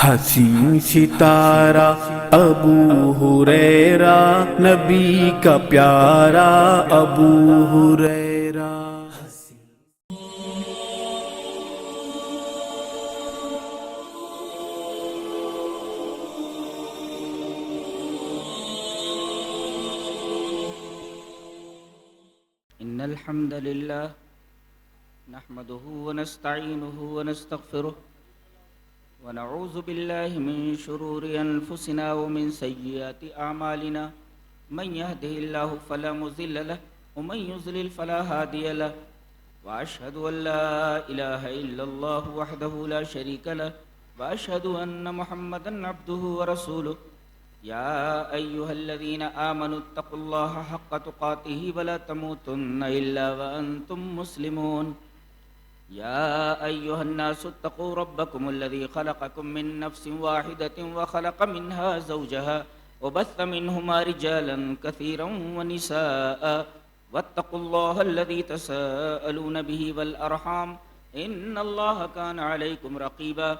حسین ستارہ ابو ہریرہ، نبی کا پیارا ابو ہریرہ۔ إن الحمد لله نحمده ونستعينه ونستغفره ونعوذ بالله من شرور أنفسنا ومن سيئات أعمالنا من يهده الله فلا مضل له ومن يضلل فلا هادي له وأشهد أن لا إله إلا الله وحده لا شريك له وأشهد أن محمدا عبده ورسوله يا أيها الذين آمنوا اتقوا الله حق تقاته ولا تموتن إلا وأنتم مسلمون يا أيها الناس اتقوا ربكم الذي خلقكم من نفس واحدة وخلق منها زوجها وبث منهما رجالا كثيرا ونساء واتقوا الله الذي تساءلون به والأرحام إن الله كان عليكم رقيبا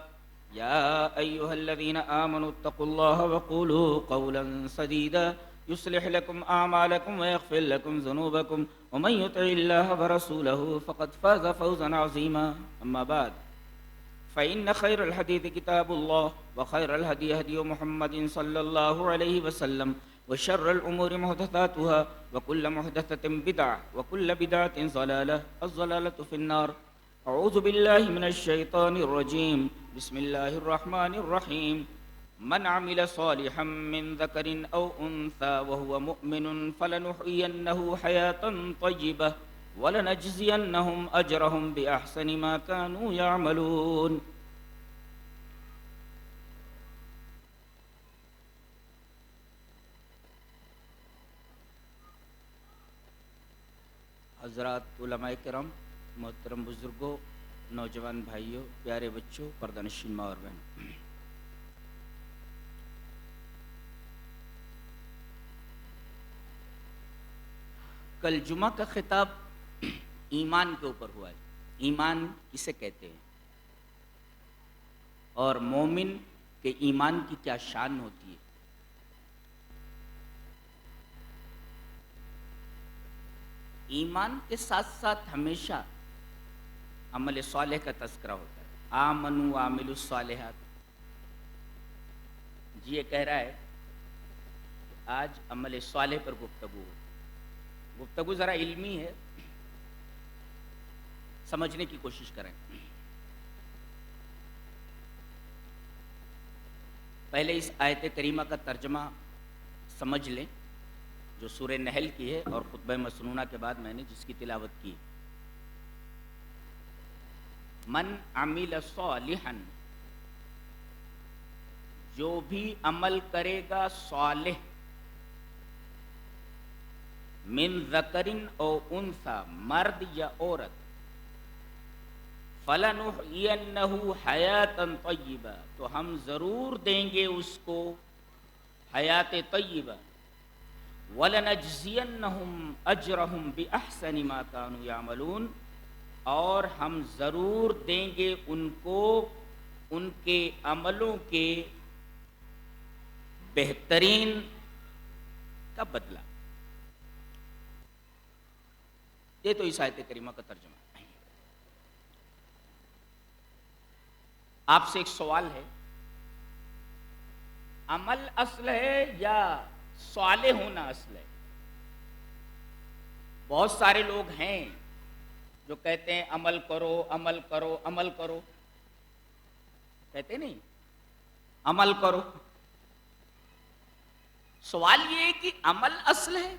يا أيها الذين آمنوا اتقوا الله وقولوا قولا سديدا يصلح لكم أعمالكم ويغفر لكم ذنوبكم ومن يطع الله ورسوله فقد فاز فوزا عظيما أما بعد فإن خير الحديث كتاب الله وخير الهدي هدي محمد صلى الله عليه وسلم وشر الأمور محدثاتها وكل محدثة بدعة وكل بدعة ضلالة الضلالة في النار أعوذ بالله من الشيطان الرجيم بسم الله الرحمن الرحيم من عمل صالحا من ذكر أو أنثى وهو مؤمن فلنحيينه حياة طيبة ولنجزينهم أجرهم بأحسن ما كانوا يعملون۔ حضرات علماء کرام، محترم بزرگوں، نوجوان بھائیوں، پیارے بچوں، پردہ نشین ماں اور بہنوں، کل جمعہ کا خطاب ایمان کے اوپر ہوا ہے۔ ایمان کسے کہتے ہیں اور مومن کے ایمان کی کیا شان ہوتی ہے؟ ایمان کے ساتھ ساتھ ہمیشہ عمل صالح کا تذکرہ ہوتا ہے۔ آمنوا وعملوا الصالحات۔ جی یہ کہہ رہا ہے کہ آج عمل صالح پر گفتگو ہو۔ گفتگو ذرا علمی ہے، سمجھنے کی کوشش کریں۔ پہلے اس آیت کریمہ کا ترجمہ سمجھ لیں جو سورہ نحل کی ہے اور خطبہ مسنونہ کے بعد میں نے جس کی تلاوت کی۔ من عمل صالحا، جو بھی عمل کرے گا صالح، من ذکر او انثی، مرد یا عورت، فلنحینہ حیاتا طیبہ، تو ہم ضرور دیں گے اس کو حیات طیبہ، وَلَنَجْزِيَنَّهُمْ أَجْرَهُمْ بِأَحْسَنِ مَا كَانُوا يَعْمَلُونَ، اور ہم ضرور دیں گے ان کو ان کے عملوں کے بہترین کا بدلہ۔ یہ تو اس آیت کریمہ کا ترجمہ ہے۔ آپ سے ایک سوال ہے، عمل اصل ہے یا صالح ہونا اصل ہے؟ بہت سارے لوگ ہیں جو کہتے ہیں عمل کرو عمل کرو عمل کرو، کہتے نہیں عمل کرو۔ سوال یہ ہے کہ عمل اصل ہے؟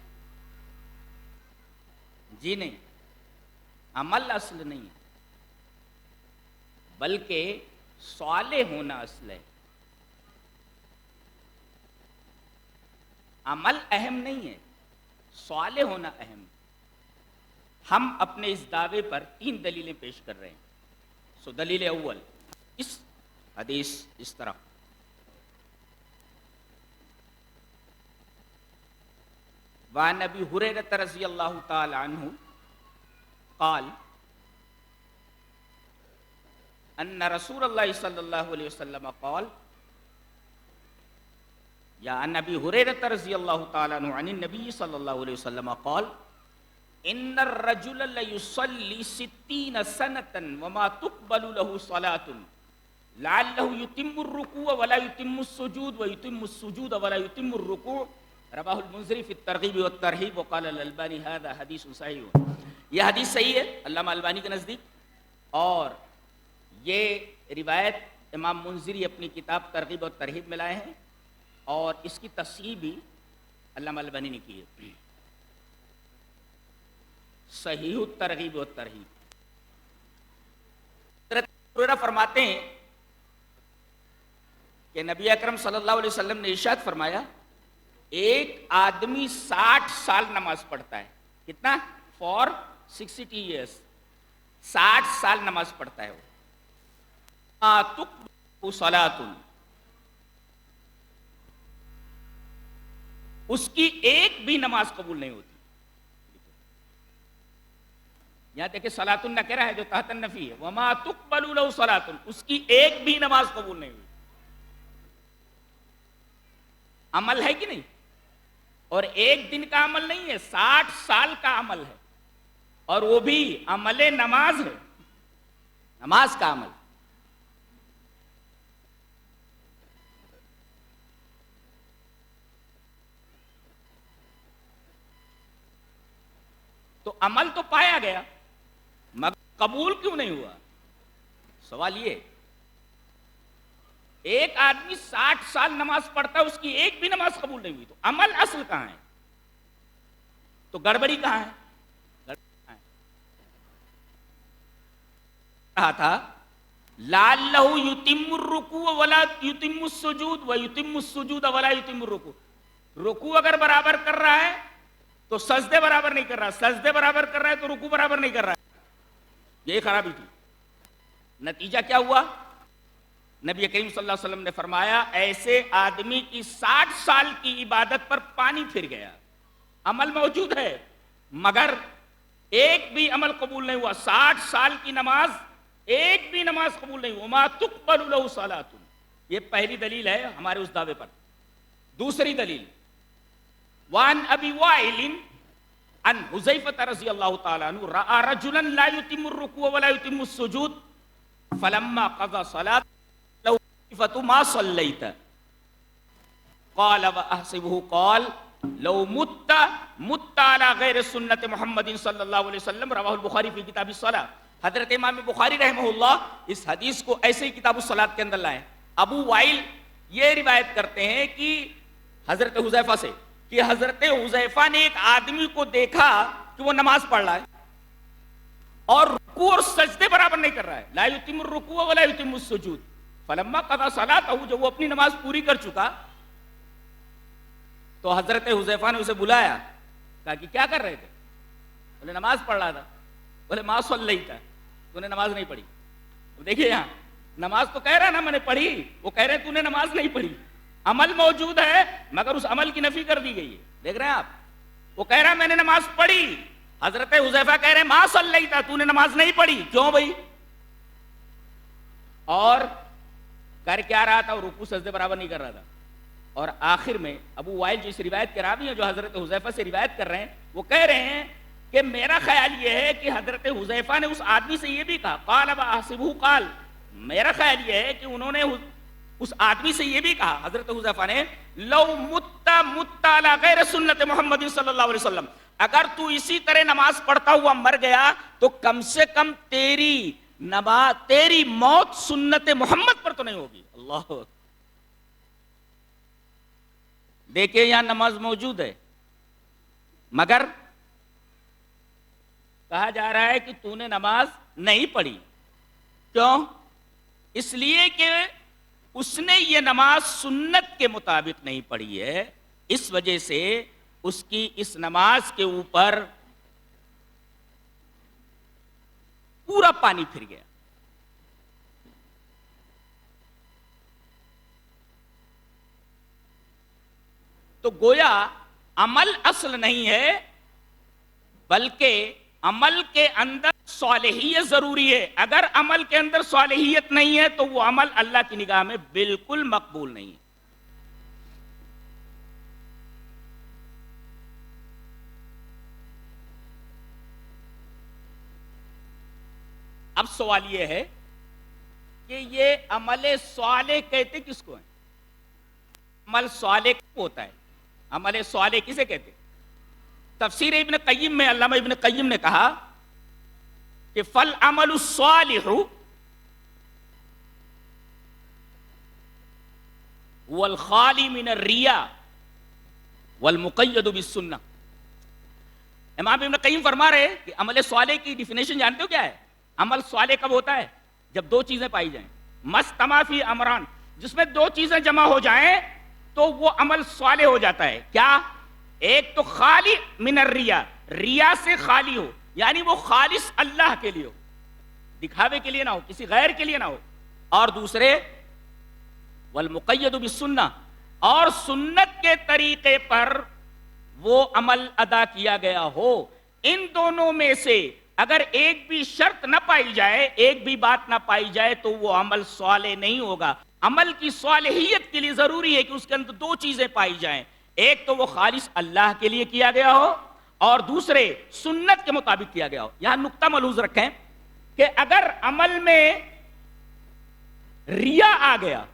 جی نہیں، عمل اصل نہیں ہے، بلکہ صالح ہونا اصل ہے۔ عمل اہم نہیں ہے، صالح ہونا اہم ہے۔ ہم اپنے اس دعوے پر 3 دلیلیں پیش کر رہے ہیں۔ سو دلیل اول، اس حدیث اس طرح، وعن ابی ہریرہ رضی اللہ تعالی عنہ قال ان رسول اللہ صلی اللہ علیہ وسلم قال یا عن ابی ہریرہ رضی اللہ تعالی عنہ عن النبی صلی اللہ علیہ وسلم قال ان الرجل لیصلی 60 سنة وما تقبل له صلاة لعله يتم الركوع ولا يتم السجود ويتم السجود ولا يتم الركوع رواه المنذری فی الترغیب والترہیب وقال الالبانی هذا حدیث صحیح. یہ حدیث صحیح ہے علامہ البانی کے نزدیک، اور یہ روایت امام منذری اپنی کتاب ترغیب اور ترہیب میں لائے ہیں، اور اس کی تصحیح بھی علامہ البانی نے کی ہے. صحیح الترغیب والترہیب. حضرت ابو ہریرہ فرماتے ہیں کہ نبی اکرم صلی اللہ علیہ وسلم نے ارشاد فرمایا ایک آدمی 60 سال نماز پڑھتا ہے. کتنا؟ فار 60 ایئرس، 60 سال نماز پڑھتا ہے وہ. تقبل صلاۃ، اس کی ایک بھی نماز قبول نہیں ہوتی. یہاں دیکھیں صلاۃ النکرہ ہے جو تحت النفی ہے، وما تقبل له صلاۃ، اس کی ایک بھی نماز قبول نہیں ہوئی. عمل ہے کہ نہیں؟ اور ایک دن کا عمل نہیں ہے، 60 سال کا عمل ہے، اور وہ بھی عمل نماز ہے، نماز کا عمل. تو عمل تو پایا گیا مگر قبول کیوں نہیں ہوا؟ سوال یہ، ایک آدمی 60 سال نماز پڑھتا ہے، اس کی ایک بھی نماز قبول نہیں ہوئی، تو عمل اصل کہاں ہے؟ تو گڑبڑی کہاں ہے؟ کہا تھا لعلہ یتم الرکوع ولا یتم السجود ویتم السجود ولا یتم الرکوع. رکوع اگر برابر کر رہا ہے تو سجدے برابر نہیں کر رہا، سجدے برابر کر رہا ہے تو رکوع برابر نہیں کر رہا ہے. یہی خرابی تھی. نتیجہ کیا ہوا؟ نبی کریم صلی اللہ علیہ وسلم نے فرمایا ایسے آدمی کی 60 سال کی عبادت پر پانی پھر گیا. عمل موجود ہے مگر ایک بھی عمل قبول نہیں ہوا. 60 سال کی نماز، ایک بھی نماز قبول نہیں ہوا. وما تقبل له صلاۃ. یہ پہلی دلیل ہے ہمارے اس دعوے پر. دوسری دلیل وان ابی وائل ان حذیفہ رضی اللہ تعالی عنہ رأى رجلا لا يتم الركوع ولا يتم السجود فلما قضى صلاة لو حذیفہ ما صلیت قال واحسبه قال لو مت على غیر سنت محمد صلی اللہ علیہ وسلم. رواہ البخاری فی کتاب الصلاۃ. حضرت امام بخاری رحمہ اللہ اس حدیث کو ایسے ہی کتاب الصلاۃ کے اندر لائے. ابو وائل یہ روایت کرتے ہیں کہ حضرت حذیفہ سے کہ حضرت حذیفہ نے ایک آدمی کو دیکھا کہ وہ نماز پڑھ رہا ہے اور رکوع اور سجدے برابر نہیں کر رہا ہے. لا یتم الرکوع ولا یتم السجود. فلما قضى صلاته، جب وہ اپنی نماز پوری کر چکا تو حضرت حذیفہ نے اسے بلایا، کہا کہ کیا کر رہے تھے؟ بولے نماز پڑھ رہا تھا. بولے ما صلیت، تو نے نماز نہیں پڑھی. دیکھیے یہاں نماز تو کہہ رہا نا میں نے پڑھی، وہ کہہ رہے تو نے نماز نہیں پڑھی. عمل موجود ہے مگر اس عمل کی نفی کر دی گئی ہے. دیکھ رہے ہیں آپ، وہ کہہ رہا میں نے نماز پڑھی، حضرت حذیفہ کہہ رہے ما صلیت، تو نے نماز نہیں پڑھی. کیوں بھائی؟ اور کر کیا رہا تھا؟ رکوع سجدے برابر نہیں کر رہا تھا. اور آخر میں ابو وائل جو اس روایت کے راوی ہیں، جو حضرت حذیفہ سے روایت کر رہے ہیں، وہ کہہ رہے ہیں کہ میرا خیال یہ ہے کہ حضرت حذیفہ نے اس آدمی سے یہ بھی کہا، قال واحسبہ قال، میرا خیال یہ ہے کہ انہوں نے اس آدمی سے یہ بھی کہا، حضرت حذیفہ نے، لو مت علی غیر سنت محمد صلی اللہ علیہ وسلم، اگر تو اسی طرح نماز پڑھتا ہوا مر گیا تو کم سے کم تیری موت سنت محمد پر تو نہیں ہوگی. اللہ دیکھیں یہاں نماز موجود ہے مگر کہا جا رہا ہے کہ تو نے نماز نہیں پڑھی. کیوں؟ اس لیے کہ اس نے یہ نماز سنت کے مطابق نہیں پڑھی ہے، اس وجہ سے اس کی اس نماز کے اوپر پورا پانی پھر گیا. تو گویا عمل اصل نہیں ہے بلکہ عمل کے اندر صالحیت ضروری ہے. اگر عمل کے اندر صالحیت نہیں ہے تو وہ عمل اللہ کی نگاہ میں بالکل مقبول نہیں ہے. اب سوال یہ ہے کہ یہ عمل صالح کہتے کس کو ہیں؟ عمل صالح کب ہوتا ہے؟ عمل صالح کسے کہتے ہیں؟ تفسیر ابن قیم میں علامہ ابن قیم نے کہا کہ فالعمل الصالح هو الخالی من الریا والمقید بالسنہ. امام ابن قیم فرما رہے کہ عمل صالح کی ڈیفینیشن جانتے ہو کیا ہے؟ عمل صالح کب ہوتا ہے؟ جب دو چیزیں پائی جائیں. مستما فی امران، جس میں دو چیزیں جمع ہو جائیں تو وہ عمل صالح ہو جاتا ہے. کیا؟ ایک تو خالی من الریا، ریا سے خالی ہو، یعنی وہ خالص اللہ کے لیے ہو، دکھاوے کے لیے نہ ہو، کسی غیر کے لیے نہ ہو. اور دوسرے والمقید بالسنہ، اور سنت کے طریقے پر وہ عمل ادا کیا گیا ہو. ان دونوں میں سے اگر ایک بھی شرط نہ پائی جائے، ایک بھی بات نہ پائی جائے تو وہ عمل صالح نہیں ہوگا. عمل کی صالحیت کے لیے ضروری ہے کہ اس کے اندر دو چیزیں پائی جائیں، ایک تو وہ خالص اللہ کے لیے کیا گیا ہو اور دوسرے سنت کے مطابق کیا گیا ہو. یہاں نقطہ ملحوظ رکھیں کہ اگر عمل میں ریا آ گیا،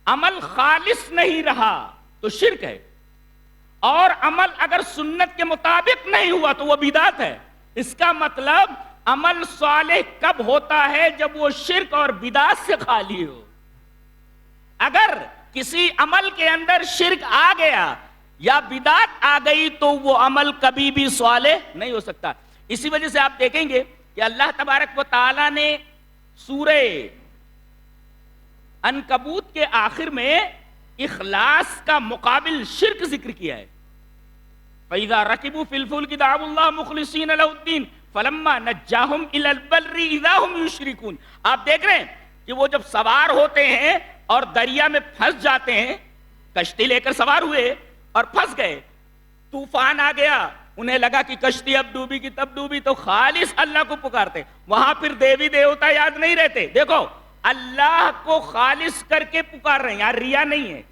عمل خالص نہیں رہا تو شرک ہے، اور عمل اگر سنت کے مطابق نہیں ہوا تو وہ بدعت ہے. اس کا مطلب عمل صالح کب ہوتا ہے؟ جب وہ شرک اور بدعت سے خالی ہو. اگر کسی عمل کے اندر شرک آ گیا یا بدعت آ گئی تو وہ عمل کبھی بھی صالح نہیں ہو سکتا. اسی وجہ سے آپ دیکھیں گے کہ اللہ تبارک و تعالی نے سورہ عنکبوت کے آخر میں اخلاص کا مقابل شرک ذکر کیا ہے. فَإِذَا رَكِبُوا فِي الْفُلْكِ دَعَوُا اللَّهَ مُخْلِصِينَ لَهُ الدِّينَ فَلَمَّا نَجَّاهُمْ إِلَى الْبَرِّ إِذَا هُمْ يُشْرِكُونَ. آپ دیکھ رہے ہیں کہ وہ جب سوار ہوتے ہیں اور دریا میں پھنس جاتے ہیں، کشتی لے کر سوار ہوئے اور پھنس گئے، طوفان آ گیا، انہیں لگا کہ کشتی اب ڈوبی کی تب ڈوبی، تو خالص اللہ کو پکارتے. وہاں پھر دیوی دیوتا یاد نہیں رہتے. دیکھو اللہ کو خالص کر کے پکار رہے ہیں، یہاں ریا نہیں ہے.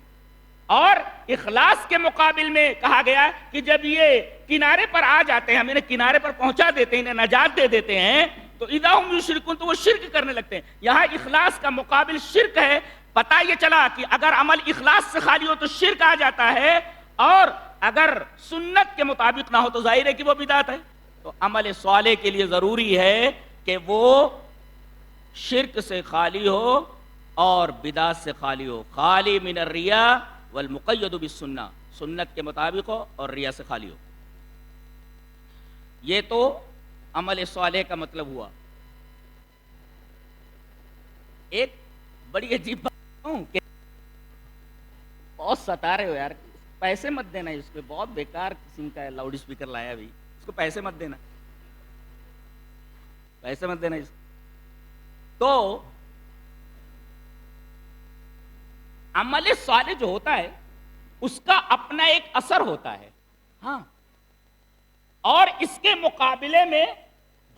اور اخلاص کے مقابل میں کہا گیا کہ جب یہ کنارے پر آ جاتے ہیں، ہم انہیں کنارے پر پہنچا دیتے ہیں، انہیں نجات دے دیتے ہیں، تو اذا ہم یشرکون، تو وہ شرک کرنے لگتے ہیں. یہاں اخلاص کا مقابل شرک ہے. پتہ یہ چلا کہ اگر عمل اخلاص سے خالی ہو تو شرک آ جاتا ہے، اور اگر سنت کے مطابق نہ ہو تو ظاہر ہے کہ وہ بدعت ہے. تو عمل صالح کے لیے ضروری ہے کہ وہ شرک سے خالی ہو اور بدعت سے خالی ہو. خالی من الریا والمقید بالسنہ، سنت کے مطابق ہو اور ریا سے خالی ہو. یہ تو عمل صالح کا مطلب ہوا. ایک بڑی عجیب بات کہ بہت ستا رہے ہو یار، پیسے مت دینا اس پہ، بہت بیکار قسم کا لاؤڈ اسپیکر لایا ابھی، اس کو پیسے مت دینا، پیسے مت دینا اس کو. تو عمل صالح جو ہوتا ہے اس کا اپنا ایک اثر ہوتا ہے، ہاں، اور اس کے مقابلے میں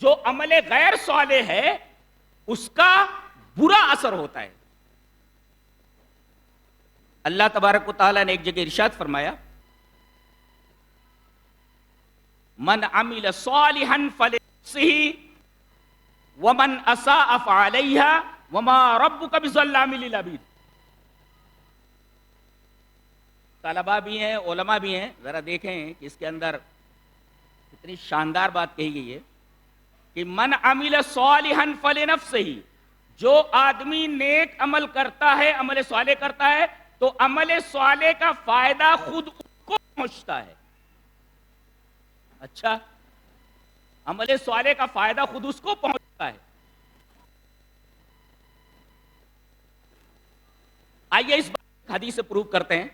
جو عمل غیر صالح ہے اس کا برا اثر ہوتا ہے. اللہ تبارک و تعالیٰ نے ایک جگہ ارشاد فرمایا، من عمل صالحا فلنفسہ ومن اساء فعلیہا وما ربک بظلام للعبید. طلباء بھی ہیں، علماء بھی ہیں، ذرا دیکھیں کہ اس کے اندر کتنی شاندار بات کہی گئی ہے کہ من عمل صالحا فلنفسہ، جو آدمی نیک عمل کرتا ہے، عمل صالح کرتا ہے، تو عمل صالح کا فائدہ خود اس کو پہنچتا ہے. اچھا، عمل صالح کا فائدہ خود اس کو پہنچتا ہے. آئیے اس بات حدیث سے پروف کرتے ہیں.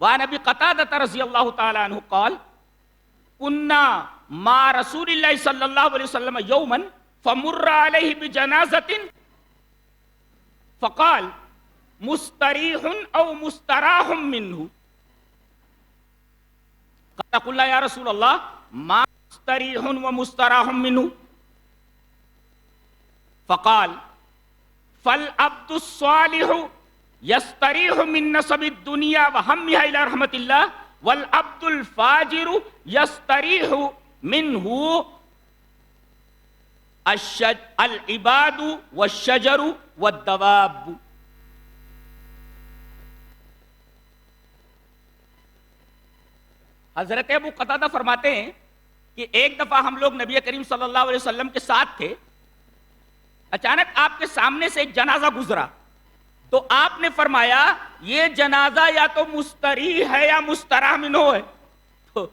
وعن ابی قتادہ رضی اللہ تعالی عنہ قال كنا مع رسول اللہ صلی اللہ علیہ وسلم یوما فمر علیہ بجنازۃ فقال مستریح او مستراح منه. قلنا یا رسول اللہ ما مستریح و مستراح منه؟ فقال فالعبد الصالح یستریح من نصب الدنیا وہمها الى رحمت اللہ والعبد الفاجر یستریح منہ العباد والشجر والدواب. حضرت ابو قتادہ فرماتے ہیں کہ ایک دفعہ ہم لوگ نبی کریم صلی اللہ علیہ وسلم کے ساتھ تھے، اچانک آپ کے سامنے سے ایک جنازہ گزرا تو آپ نے فرمایا یہ جنازہ یا تو مستری ہے یا مستراح منہ ہے. تو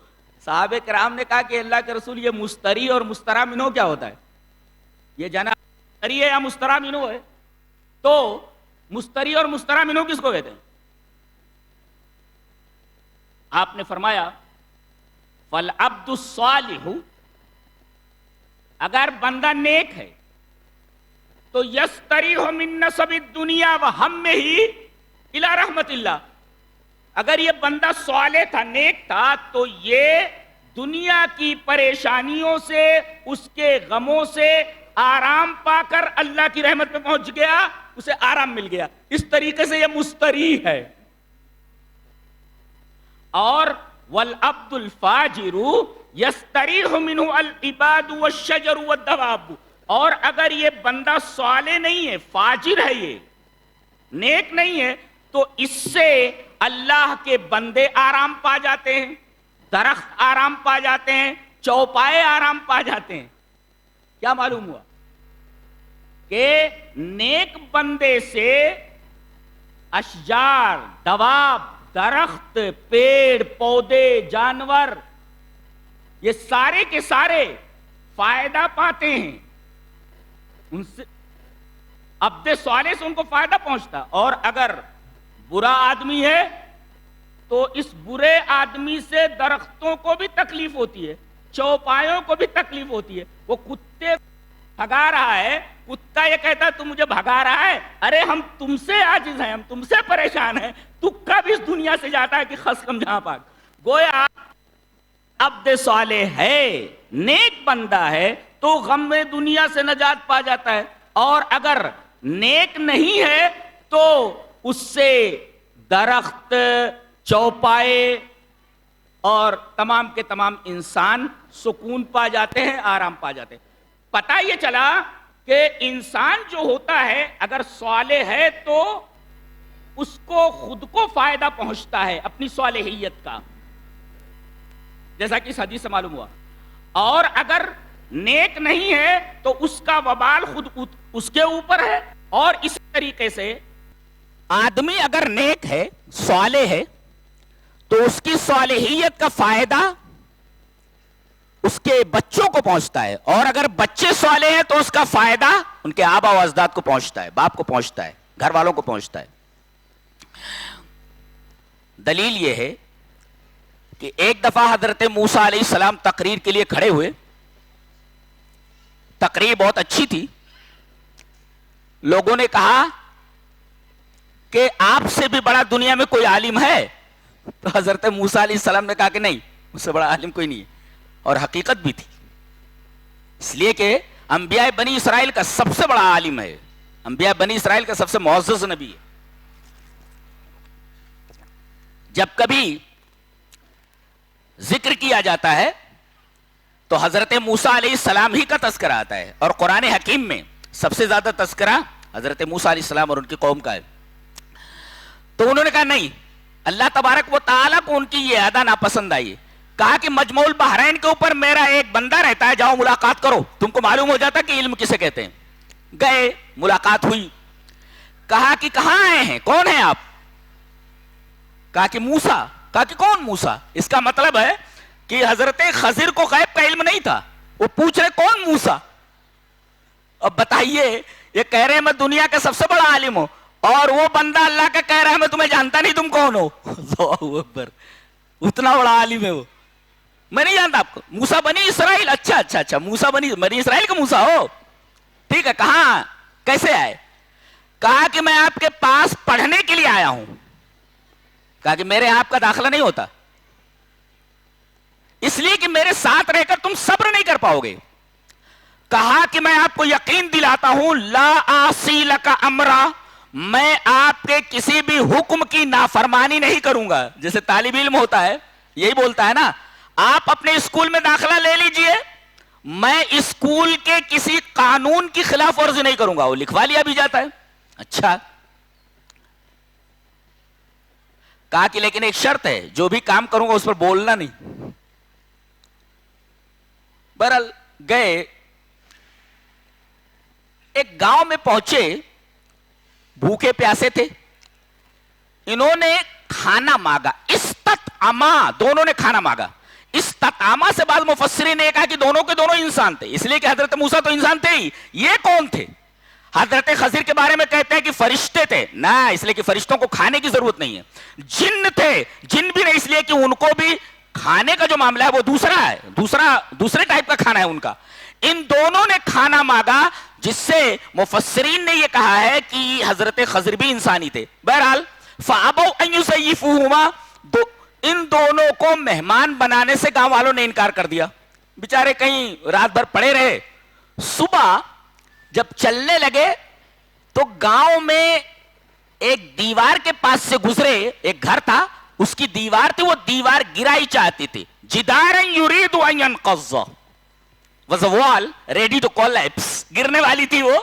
صحابہ کرام نے کہا کہ اللہ کے رسول یہ مستری اور مستراح منہ کیا ہوتا ہے؟ یہ جنازہ مستری ہے یا مستراح منہ ہے؟ تو مستری اور مستراح منہ کس کو کہتے ہیں؟ آپ نے فرمایا فالعبد الصالح، اگر بندہ نیک ہے تو یستریح من نصب الدنیا وہمہ الی رحمت اللہ. اگر یہ بندہ صالح تھا، نیک تھا، تو یہ دنیا کی پریشانیوں سے، اس کے غموں سے آرام پا کر اللہ کی رحمت میں پہنچ گیا، اسے آرام مل گیا. اس طریقے سے یہ مستریح ہے. اور والعبد الفاجر یستریح منہ العباد والشجر والدواب، اور اگر یہ بندہ صالح نہیں ہے، فاجر ہے، یہ نیک نہیں ہے، تو اس سے اللہ کے بندے آرام پا جاتے ہیں، درخت آرام پا جاتے ہیں، چوپائے آرام پا جاتے ہیں. کیا معلوم ہوا کہ نیک بندے سے اشجار، دواب، درخت، پیڑ پودے، جانور، یہ سارے کے سارے فائدہ پاتے ہیں. ان سے عبد صالح سے ان کو فائدہ پہنچتا. اور اگر برا آدمی ہے تو اس برے آدمی سے درختوں کو بھی تکلیف ہوتی ہے، چوپایوں کو بھی تکلیف ہوتی ہے. وہ کتے بھگا رہا ہے، کتا یہ کہتا ہے تو مجھے بھگا رہا ہے، ارے ہم تم سے عاجز ہیں، ہم تم سے پریشان ہیں، تو کب اس دنیا سے جاتا ہے کہ خس کم جہاں پاک. گویا عبد صالح ہے، نیک بندہ ہے، تو غم دنیا سے نجات پا جاتا ہے. اور اگر نیک نہیں ہے تو اس سے درخت، چوپائے اور تمام کے تمام انسان سکون پا جاتے ہیں، آرام پا جاتے ہیں. پتہ یہ چلا کہ انسان جو ہوتا ہے اگر صالح ہے تو اس کو خود کو فائدہ پہنچتا ہے اپنی صالحیت کا، جیسا کہ اس حدیث سے معلوم ہوا. اور اگر نیک نہیں ہے تو اس کا وبال خود اس کے اوپر ہے. اور اسی طریقے سے آدمی اگر نیک ہے، صالح ہے، تو اس کی صالحیت کا فائدہ اس کے بچوں کو پہنچتا ہے. اور اگر بچے صالح ہیں تو اس کا فائدہ ان کے آبا و اجداد کو پہنچتا ہے، باپ کو پہنچتا ہے، گھر والوں کو پہنچتا ہے. دلیل یہ ہے کہ ایک دفعہ حضرت موسیٰ علیہ السلام تقریر کے لیے کھڑے ہوئے. تقریر بہت اچھی تھی. لوگوں نے کہا کہ آپ سے بھی بڑا دنیا میں کوئی عالم ہے؟ تو حضرت موسیٰ علیہ السلام نے کہا کہ نہیں، اس سے بڑا عالم کوئی نہیں ہے. اور حقیقت بھی تھی، اس لیے کہ انبیاء بنی اسرائیل کا سب سے بڑا عالم ہے، انبیاء بنی اسرائیل کا سب سے معزز نبی ہے. جب کبھی ذکر کیا جاتا ہے تو حضرت موسیٰ علیہ السلام ہی کا تذکرہ آتا ہے. اور قرآن حکیم میں سب سے زیادہ تذکرہ حضرت موسیٰ علیہ السلام اور ان کی قوم کا ہے. تو انہوں نے کہا نہیں، اللہ تبارک و تعالیٰ کو ان کی یہ ادا ناپسند آئی. کہا کہ مجموع البحرین کے اوپر میرا ایک بندہ رہتا ہے، جاؤ ملاقات کرو، تم کو معلوم ہو جاتا کہ علم کسے کہتے ہیں. گئے، ملاقات ہوئی. کہا کہ کہاں آئے ہیں، کون ہیں آپ؟ کہا کہ موسیٰ. کہا کہ کون موسیٰ؟ اس کا مطلب ہے کہ حضرت خضر کو غیب کا علم نہیں تھا. وہ پوچھ رہے کون موسیٰ. اب بتائیے، یہ کہہ رہے ہیں میں دنیا کا سب سے بڑا عالم ہوں، اور وہ بندہ اللہ کا کہہ رہا ہے میں تمہیں جانتا نہیں، تم کون ہو. اللہ اکبر، اتنا بڑا عالم ہے وہ. میں نہیں جانتا آپ کو. موسیٰ بنی اسرائیل. اچھا موسیٰ بنی اسرائیل کا موسیٰ ہو، ٹھیک ہے. کہاں، کیسے آئے؟ کہا کہ میں آپ کے پاس پڑھنے کے لیے آیا ہوں. کہا کہ میرے آپ کا داخلہ نہیں ہوتا، اس لیے کہ میرے ساتھ رہ کر تم صبر نہیں کر پاؤ گے. کہا کہ میں آپ کو یقین دلاتا ہوں لا آسی لک امرا، میں آپ کے کسی بھی حکم کی نافرمانی نہیں کروں گا. جیسے طالب علم ہوتا ہے یہی بولتا ہے نا، آپ اپنے اسکول میں داخلہ لے لیجئے، میں اسکول کے کسی قانون کی خلاف ورزی نہیں کروں گا. وہ لکھوا لیا بھی جاتا ہے. اچھا کہا کہ لیکن ایک شرط ہے، جو بھی کام کروں گا اس پر بولنا نہیں. بہرحال گئے، ایک گاؤں میں پہنچے، بھوکے پیاسے تھے، انہوں نے کھانا مانگا. استطعما، دونوں نے کھانا مانگا. استطعما سے بعض مفسرین نے کہا کہ دونوں کے دونوں انسان تھے، اس لیے کہ حضرت موسیٰ تو انسان تھے ہی. یہ کون تھے؟ حضرت خضر کے بارے میں کہتے ہیں کہ فرشتے تھے. نہ، اس لیے کہ فرشتوں کو کھانے کی ضرورت نہیں ہے. جن تھے، جن بھی نہیں، اس لیے کہ ان کو بھی کھانے کا جو معاملہ ہے وہ دوسرا ہے، دوسرے ٹائپ کا کھانا ہے ان کا. ان دونوں نے کھانا مانگا، جس سے مفسرین نے یہ کہا ہے کہ حضرت خضر بھی انسانی تھے. بہرحال فَأَبَوْا أَن يُضَيِّفُوهُمَا، ان دونوں کو مہمان بنانے سے گاؤں والوں نے انکار کر دیا. بیچارے کہیں رات بھر پڑے رہے. صبح جب چلنے لگے تو گاؤں میں ایک دیوار کے پاس سے گزرے، ایک گھر تھا، اس کی دیوار تھی، وہ دیوار گرائی چاہتی تھی. جدارا یرید ان ينقض، was a wall ready to collapse، گرنے والی تھی وہ.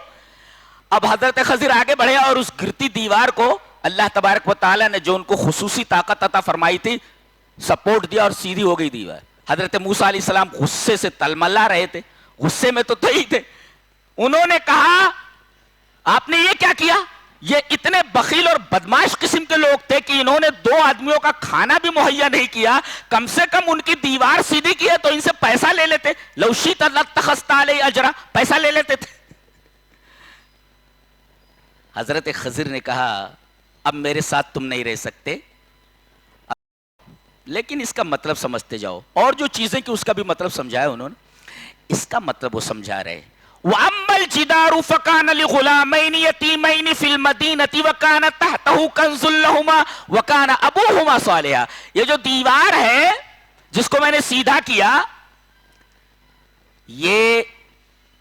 اب حضرت خضر آگے بڑھے اور اس گرتی دیوار کو اللہ تبارک و تعالیٰ نے جو ان کو خصوصی طاقت عطا فرمائی تھی سپورٹ دیا اور سیدھی ہو گئی دیوار. حضرت موسیٰ علیہ السلام غصے سے تلملا رہے تھے، غصے میں تو ہی تھے. انہوں نے کہا آپ نے یہ کیا کیا؟ یہ اتنے بخیل اور بدماش قسم کے لوگ تھے کہ انہوں نے 2 آدمیوں کا کھانا بھی مہیا نہیں کیا، کم سے کم ان کی دیوار سیدھی کی ہے تو ان سے پیسہ لے لیتے. لو شئت لاتخذت علیہ اجرا، پیسہ لے لیتے تھے. حضرت خضر نے کہا اب میرے ساتھ تم نہیں رہ سکتے، لیکن اس کا مطلب سمجھتے جاؤ. اور جو چیزیں کہ اس کا بھی مطلب سمجھایا انہوں نے، اس کا مطلب وہ سمجھا رہے. وَأَمَّا الْجِدَارُ فَكَانَ لِغُلَامَيْنِ يَتِيمَيْنِ فِي الْمَدِينَةِ وَكَانَ تَحْتَهُ كَنْزٌ لَهُمَا وَكَانَ أَبُوهُمَا صَالِحًا. یہ جو دیوار ہے جس کو میں نے سیدھا کیا، یہ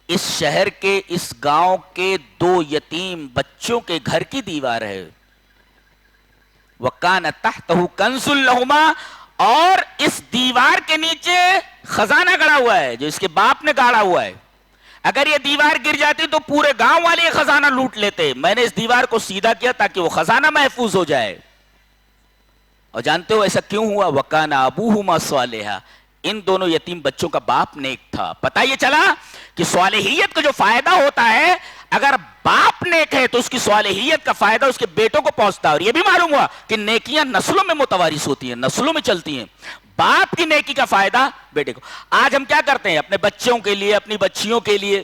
اس شہر کے، اس گاؤں کے 2 یتیم بچوں کے گھر کی دیوار ہے. وَكَانَ تَحْتَهُ كَنْزٌ لَهُمَا، اور اس دیوار کے نیچے خزانہ گڑا ہوا ہے جو اس کے باپ نے گاڑا ہوا ہے. اگر یہ دیوار گر جاتی تو پورے گاؤں والے یہ خزانہ لوٹ لیتے. میں نے اس دیوار کو سیدھا کیا تاکہ وہ خزانہ محفوظ ہو جائے. اور جانتے ہو ایسا کیوں ہوا؟ وَكَانَ أَبُوهُمَا صَالِحًا، ان دونوں یتیم بچوں کا باپ نیک تھا. پتہ یہ چلا کہ صالحیت کا جو فائدہ ہوتا ہے، اگر باپ نیک ہے تو اس کی صالحیت کا فائدہ اس کے بیٹوں کو پہنچتا ہے. اور یہ بھی معلوم ہوا کہ نیکیاں نسلوں میں متوارث ہوتی ہیں، نسلوں میں چلتی ہیں. باپ کی نیکی کا فائدہ بیٹے کو. آج ہم کیا کرتے ہیں؟ اپنے بچوں کے لیے، اپنی بچیوں کے لیے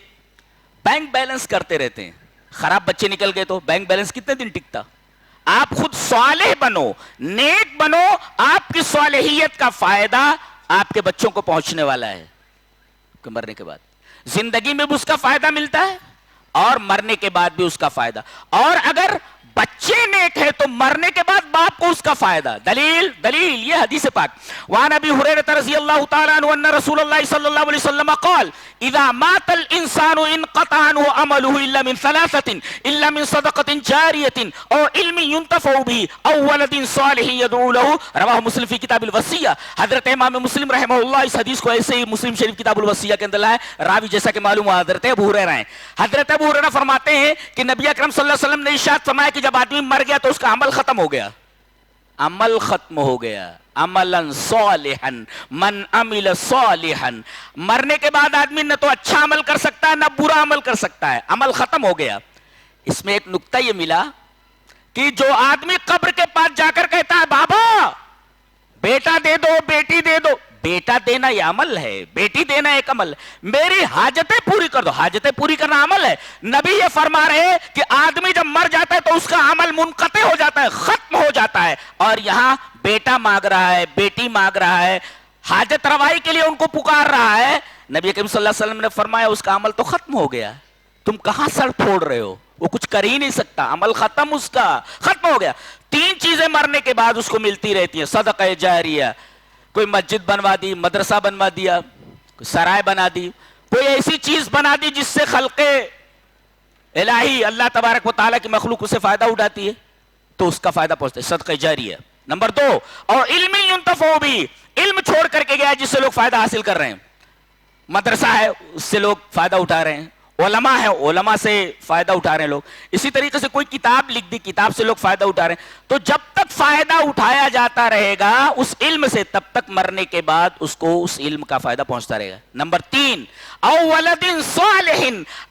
بینک بیلنس کرتے رہتے ہیں. خراب بچے نکل گئے تو بینک بیلنس کتنے دن ٹکتا؟ آپ خود صالح بنو، نیک بنو، آپ کی صالحیت کا فائدہ آپ کے بچوں کو پہنچنے والا ہے. مرنے کے بعد زندگی میں بھی اس کا فائدہ ملتا ہے اور مرنے کے بعد بھی اس کا فائدہ. اور اگر بچے نیک ہے تو مرنے کے بعد باپ کو اس کا فائدہ. دلیل یہ حدیث پاک. وعن ابی ہریرہ رضی اللہ تعالی عنہ ان رسول اللہ صلی اللہ علیہ وسلم قال اذا مات الانسان انقطع عنه عمله الا من ثلاثه، الا من صدقة جاریة او علم ينتفع به او ولد صالح يدعو له. رواہ مسلم فی کتاب الوصیہ. حضرت امام مسلم رحمہ اللہ اس حدیث کو ایسے ہی مسلم شریف کتاب الوصیہ کے اندر لائے. راوی جیسا کہ معلوم ہوا حضرت ابو ہریرہ ہیں. حضرت ابو ہریرہ فرماتے ہیں کہ نبی اکرم صلی اللہ علیہ وسلم نے ارشاد فرمایا کہ جب آدمی مر گیا تو اس کا عمل ختم ہو گیا. عمل ختم ہو گیا. عملا صالحا من عمل صالحا. مرنے کے بعد آدمی نہ تو اچھا عمل کر سکتا ہے نہ برا عمل کر سکتا ہے، عمل ختم ہو گیا. اس میں ایک نکتہ یہ ملا کہ جو آدمی قبر کے پاس جا کر کہتا ہے بابا بیٹا دے دو، بیٹی دے دو، بیٹا دینا یہ عمل ہے، بیٹی دینا ایک عمل ہے. میری حاجتیں پوری کر دو، حاجتیں پوری کرنا عمل ہے. نبی یہ فرما رہے ہیں کہ آدمی جب مر جاتا ہے تو اس کا عمل منقطع ہو جاتا ہے، ختم ہو جاتا ہے. اور یہاں بیٹا مانگ رہا ہے، بیٹی مانگ رہا ہے، حاجت روائی کے لیے ان کو پکار رہا ہے. نبی کریم صلی اللہ علیہ وسلم نے فرمایا اس کا عمل تو ختم ہو گیا، تم کہاں سر پھوڑ رہے ہو؟ وہ کچھ کر ہی نہیں سکتا، عمل ختم، اس کا ختم ہو گیا. 3 چیزیں مرنے کے بعد اس کو ملتی رہتی ہیں. صدقہ جاریہ، کوئی مسجد بنوا دی، مدرسہ بنوا دیا، کوئی سرائے بنا دی، کوئی ایسی چیز بنا دی جس سے خلق الہی اللہ تبارک و تعالیٰ کی مخلوق اسے فائدہ اٹھاتی ہے تو اس کا فائدہ پہنچتا ہے. صدقہ جاریہ نمبر 2، اور علم ينتفع بھی، علم چھوڑ کر کے گیا جس سے لوگ فائدہ حاصل کر رہے ہیں. مدرسہ ہے اس سے لوگ فائدہ اٹھا رہے ہیں، علماء ہے علماء سے فائدہ اٹھا رہے ہیں لوگ. اسی طریقے سے کوئی کتاب لکھ دی، کتاب سے لوگ فائدہ اٹھا رہے ہیں. تو جب تک فائدہ اٹھایا جاتا رہے گا اس علم سے، تب تک مرنے کے بعد اس کو اس علم کا فائدہ پہنچتا رہے گا. نمبر 3، او ولد صالح،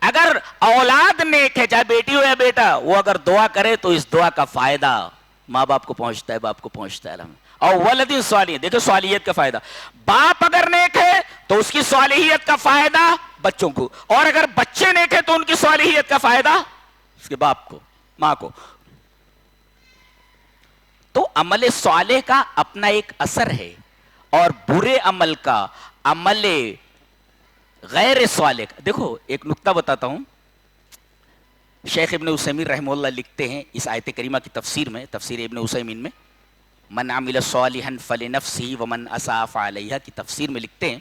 اگر اولاد نیک ہے، چاہے بیٹی ہو یا بیٹا، وہ اگر دعا کرے تو اس دعا کا فائدہ ماں باپ کو پہنچتا ہے، باپ کو پہنچتا ہے. اور ولد صالح، دیکھو صالحیت کا فائدہ، باپ اگر نیک ہے تو اس کی صالحیت کا فائدہ بچوں کو، اور اگر بچے نیک ہے تو ان کی صالحیت کا فائدہ اس کے باپ کو، ماں کو. تو عمل صالح کا اپنا ایک اثر ہے، اور برے عمل کا، عمل غیر صالح کا. دیکھو ایک نکتہ بتاتا ہوں. شیخ ابن عثیمین رحمہ اللہ لکھتے ہیں اس آیت کریمہ کی تفسیر میں، تفسیر ابن عثیمین میں، من عمل صالحا فلنفسه ومن اساء فعليها کی تفسیر میں لکھتے ہیں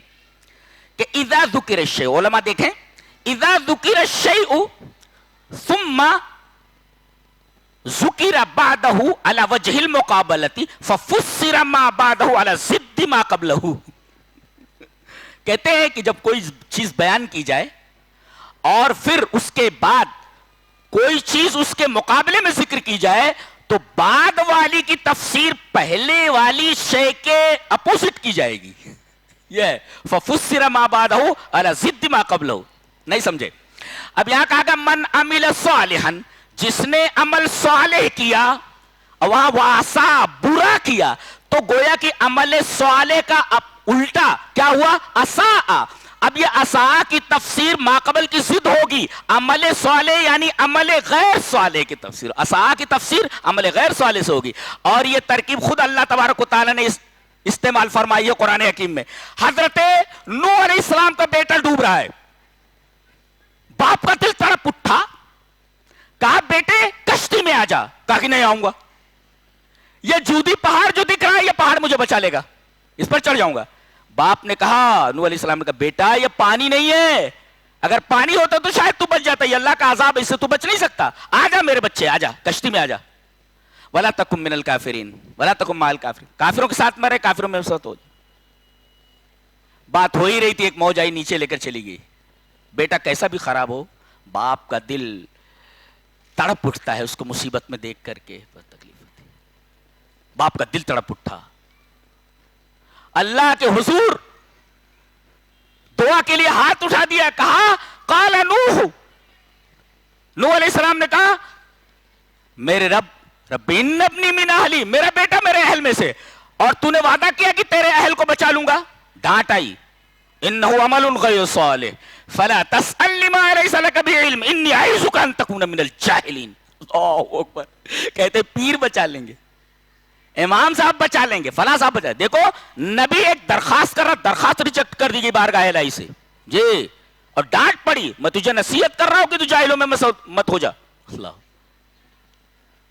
کہ اذا ذکر الشیء، علماء دیکھیں، اذا ذکر الشیء ثم ذکر بعدہ علی وجہ المقابلۃ ففسر ما بعدہ علی ضد ما قبلہ. کہتے ہیں کہ جب کوئی چیز بیان کی جائے اور پھر اس کے بعد کوئی چیز اس کے مقابلے میں ذکر کی جائے تو بعد والی کی تفسیر پہلے والی شے کے اپوزٹ کی جائے گی. یہ ففسر ما بعدہ علی ضد ما قبلہ. نہیں سمجھے؟ اب یہاں کہا گا من عمل صالحا، جس نے عمل صالح کیا، وہاں واسا برا کیا، تو گویا کہ عمل صالح کا الٹا کیا ہوا؟ اساء. اب یہ اساء کی تفسیر ماقبل کی ضد ہوگی، عمل صالح یعنی عمل غیر صالح کی تفسیر، اساء کی تفسیر عمل غیر صالح سے ہوگی. اور یہ ترکیب خود اللہ تبارک و تعالیٰ نے استعمال فرمائی ہے قرآن حکیم میں. حضرت نوح علیہ السلام کا بیٹا ڈوب رہا ہے، باپ کا دل تڑپ اٹھا، کہا بیٹے کشتی میں آ جا، کہا کہ نہیں آؤں گا، یہ جودی پہاڑ جو دکھ رہا ہے یہ پہاڑ مجھے بچا لے گا، اس پر چڑھ جاؤں گا. باپ نے کہا، نوح علیہ السلام نے کہا بیٹا یہ پانی نہیں ہے، اگر پانی ہوتا تو شاید تو بچ جاتا، یہ اللہ کا عذاب ہے، اس سے تو بچ نہیں سکتا، آ جا میرے بچے، آ جا کشتی میں آ جا. وَلَا تَكُن مِّنَ الْكَافِرِينَ وَلَا تَكُن مَّعَ الْكَافِرِينَ، کافروں کے ساتھ مرے، کافروں میں ساتھ ہو جائے. بات ہو ہی رہی تھی، ایک موج آئی نیچے لے کر چلی گئی. بیٹا کیسا بھی خراب ہو، باپ کا دل تڑپ اٹھتا ہے اس کو مصیبت میں دیکھ کر کے، تکلیف ہوتی ہے. باپ کا دل تڑپ اٹھا، اللہ کے حضور دعا کے لیے ہاتھ اٹھا دیا، کہا قال نوح، نوح علیہ السلام نے کہا میرے رب ان ابنی من اہلی، میرا بیٹا میرے اہل میں سے، اور تو نے وعدہ کیا کہ تیرے اہل کو بچا لوں گا. ڈانٹ آئی، انہ عمل غیر صالح فلا تسأل لما لیس لک به علم انی اعیذک ان تکون من الجاہلین. اللہ اکبر. کہتے پیر بچا لیں گے، امام صاحب بچا لیں گے، فلاں صاحب بچا. دیکھو نبی ایک درخواست کر رہا، درخواست ریجیکٹ کر دی گئی بارگاہ الہی سے جی، اور ڈانٹ پڑی، میں تجھے نصیحت کر رہا ہوں کہ تو جاہلوں میں مت ہو جا. اللہ.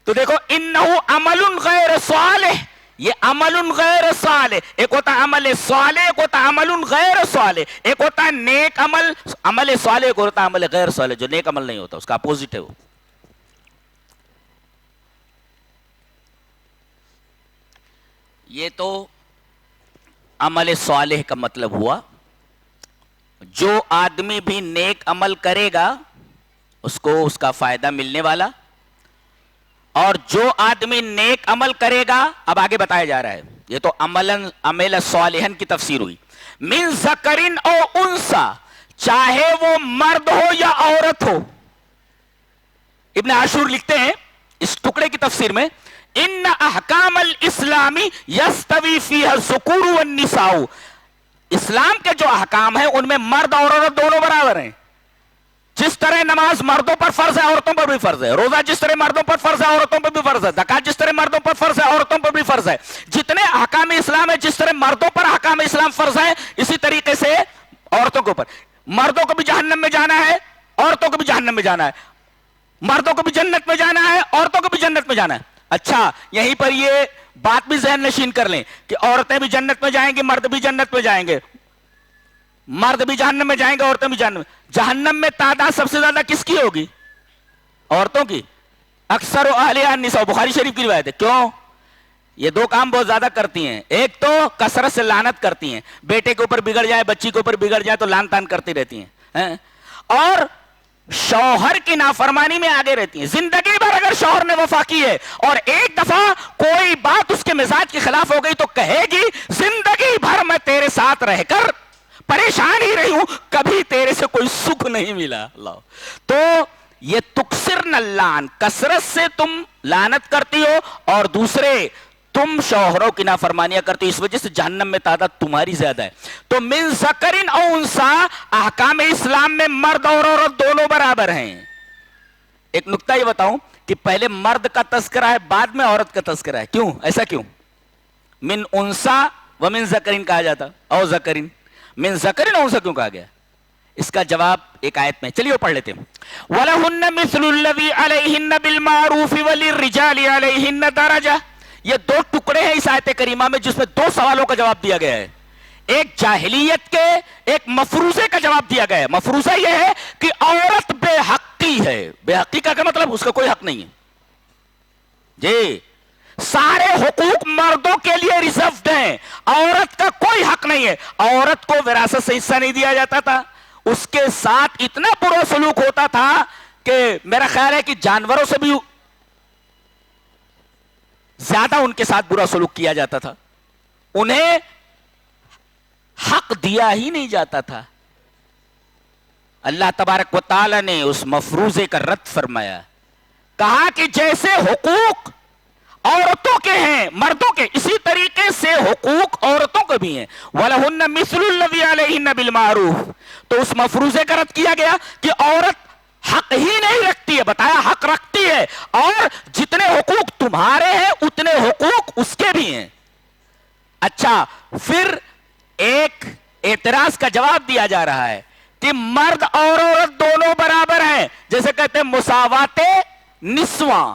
تو دیکھو انہ عمل غیر صالح، یہ عمل غیر صالح، ایک ہوتا ہے عمل صالح، ایک ہوتا ہے عمل غیر صالح، ایک ہوتا ہے نیک عمل، عمل صالح، ایک ہوتا ہے عمل غیر صالح جو نیک عمل نہیں ہوتا، اس کا اپوزٹ ہے وہ. یہ تو عمل صالح کا مطلب ہوا. جو آدمی بھی نیک عمل کرے گا اس کو اس کا فائدہ ملنے والا، اور جو آدمی نیک عمل کرے گا، اب آگے بتایا جا رہا ہے، یہ تو عمل صالحن کی تفسیر ہوئی. من ذکرن او انسا، چاہے وہ مرد ہو یا عورت ہو. ابن عاشور لکھتے ہیں اس ٹکڑے کی تفسیر میں، ان احکام الاسلام یستوی فیہا الذکور والنساء، اسلام کے جو احکام ہیں ان میں مرد اور عورت دونوں برابر ہیں. جس طرح نماز مردوں پر فرض ہے عورتوں پر بھی فرض ہے، روزہ جس طرح مردوں پر فرض ہے عورتوں پر بھی فرض ہے، زکات جس طرح مردوں پر فرض ہے عورتوں پر بھی فرض ہے. جتنے احکام اسلام ہے، جس طرح مردوں پر احکام اسلام فرض ہے، اسی طریقے سے عورتوں کے اوپر. مردوں کو بھی جہنم میں جانا ہے، عورتوں کو بھی جہنم میں جانا ہے، مردوں کو بھی جنت میں جانا ہے، عورتوں کو بھی جنت میں جانا ہے. اچھا یہیں پر یہ بات بھی ذہن نشین کر لیں کہ عورتیں بھی جنت میں جائیں گی، مرد بھی جنت میں جائیں گے، مرد بھی جہنم میں جائیں گے، عورتیں بھی جہنم میں. جہنم میں تعداد سب سے زیادہ کس کی ہوگی؟ عورتوں کی. اکثر اہلها النساء، بخاری شریف کی روایت ہے. کیوں؟ یہ دو کام بہت زیادہ کرتی ہیں. ایک تو کثرت سے لعنت کرتی ہیں, بیٹے کے اوپر بگڑ جائے, بچی کے اوپر بگڑ جائے تو لعن تان کرتی رہتی ہیں, اور شوہر کی نافرمانی میں آگے رہتی ہیں. زندگی بھر اگر شوہر نے وفا کی ہے اور ایک دفعہ کوئی بات اس کے مزاج کے خلاف ہو گئی تو کہے گی زندگی بھر میں تیرے ساتھ رہ کر پریشان ہی رہی ہوں, کبھی تیرے سے کوئی سکھ نہیں ملا. اللہ, تو یہ تکسرن اللعن, کثرت سے تم لعنت کرتی ہو, اور دوسرے تم شوہروں کی نافرمانیاں کرتی ہو, اس وجہ سے جہنم میں تعداد تمہاری زیادہ ہے. تو من ذکرن او انسا, احکام اسلام میں مرد اور عورت دونوں برابر ہیں. ایک نکتہ یہ بتاؤں کہ پہلے مرد کا تذکرہ ہے, بعد میں عورت کا تذکرہ ہے. کیوں ایسا کیوں؟ من انسا و من ذکرن کہا جاتا, او ذکرن, من ذکرن او انسا کیوں کہا گیا؟ اس کا جواب ایک آیت میں, چلیے وہ پڑھ لیتے ہیں. وَلَهُنَّ مِثْلُ الَّذِي عَلَيْهِنَّ بِالْمَعْرُوفِ وَلِلرِّجَالِ عَلَيْهِنَّ دَرَجَةٌ. یہ دو ٹکڑے ہیں اس آیت کریمہ میں جس میں دو سوالوں کا جواب دیا گیا ہے. ایک جاہلیت کے, ایک مفروضے کا جواب دیا گیا ہے. مفروضہ یہ ہے کہ عورت بے حقی ہے. بے حقی کا مطلب اس کا کوئی حق نہیں ہے جی, سارے حقوق مردوں کے لیے ریزروڈ ہیں, عورت کا کوئی حق نہیں ہے. عورت کو وراثت سے حصہ نہیں دیا جاتا تھا, اس کے ساتھ اتنا برا سلوک ہوتا تھا کہ میرا خیال ہے کہ جانوروں سے بھی زیادہ ان کے ساتھ برا سلوک کیا جاتا تھا. انہیں حق دیا ہی نہیں جاتا تھا. اللہ تبارک و تعالی نے اس مفروضے کا رد فرمایا, کہا کہ جیسے حقوق عورتوں کے ہیں مردوں کے, اسی طریقے سے حقوق عورتوں کے بھی ہیں. وَلَهُنَّ مِثْلُ الَّذِي عَلَيْهِنَّ بِالْمَعْرُوفِ. تو اس مفروضے کا رد کیا گیا کہ عورت حق ہی نہیں رکھتی ہے, بتایا حق رکھتی ہے, اور جتنے حقوق تمہارے ہیں اتنے حقوق اس کے بھی ہیں. اچھا, پھر ایک اعتراض کا جواب دیا جا رہا ہے کہ مرد اور عورت دونوں برابر ہیں, جیسے کہتے ہیں مساوات نسواں,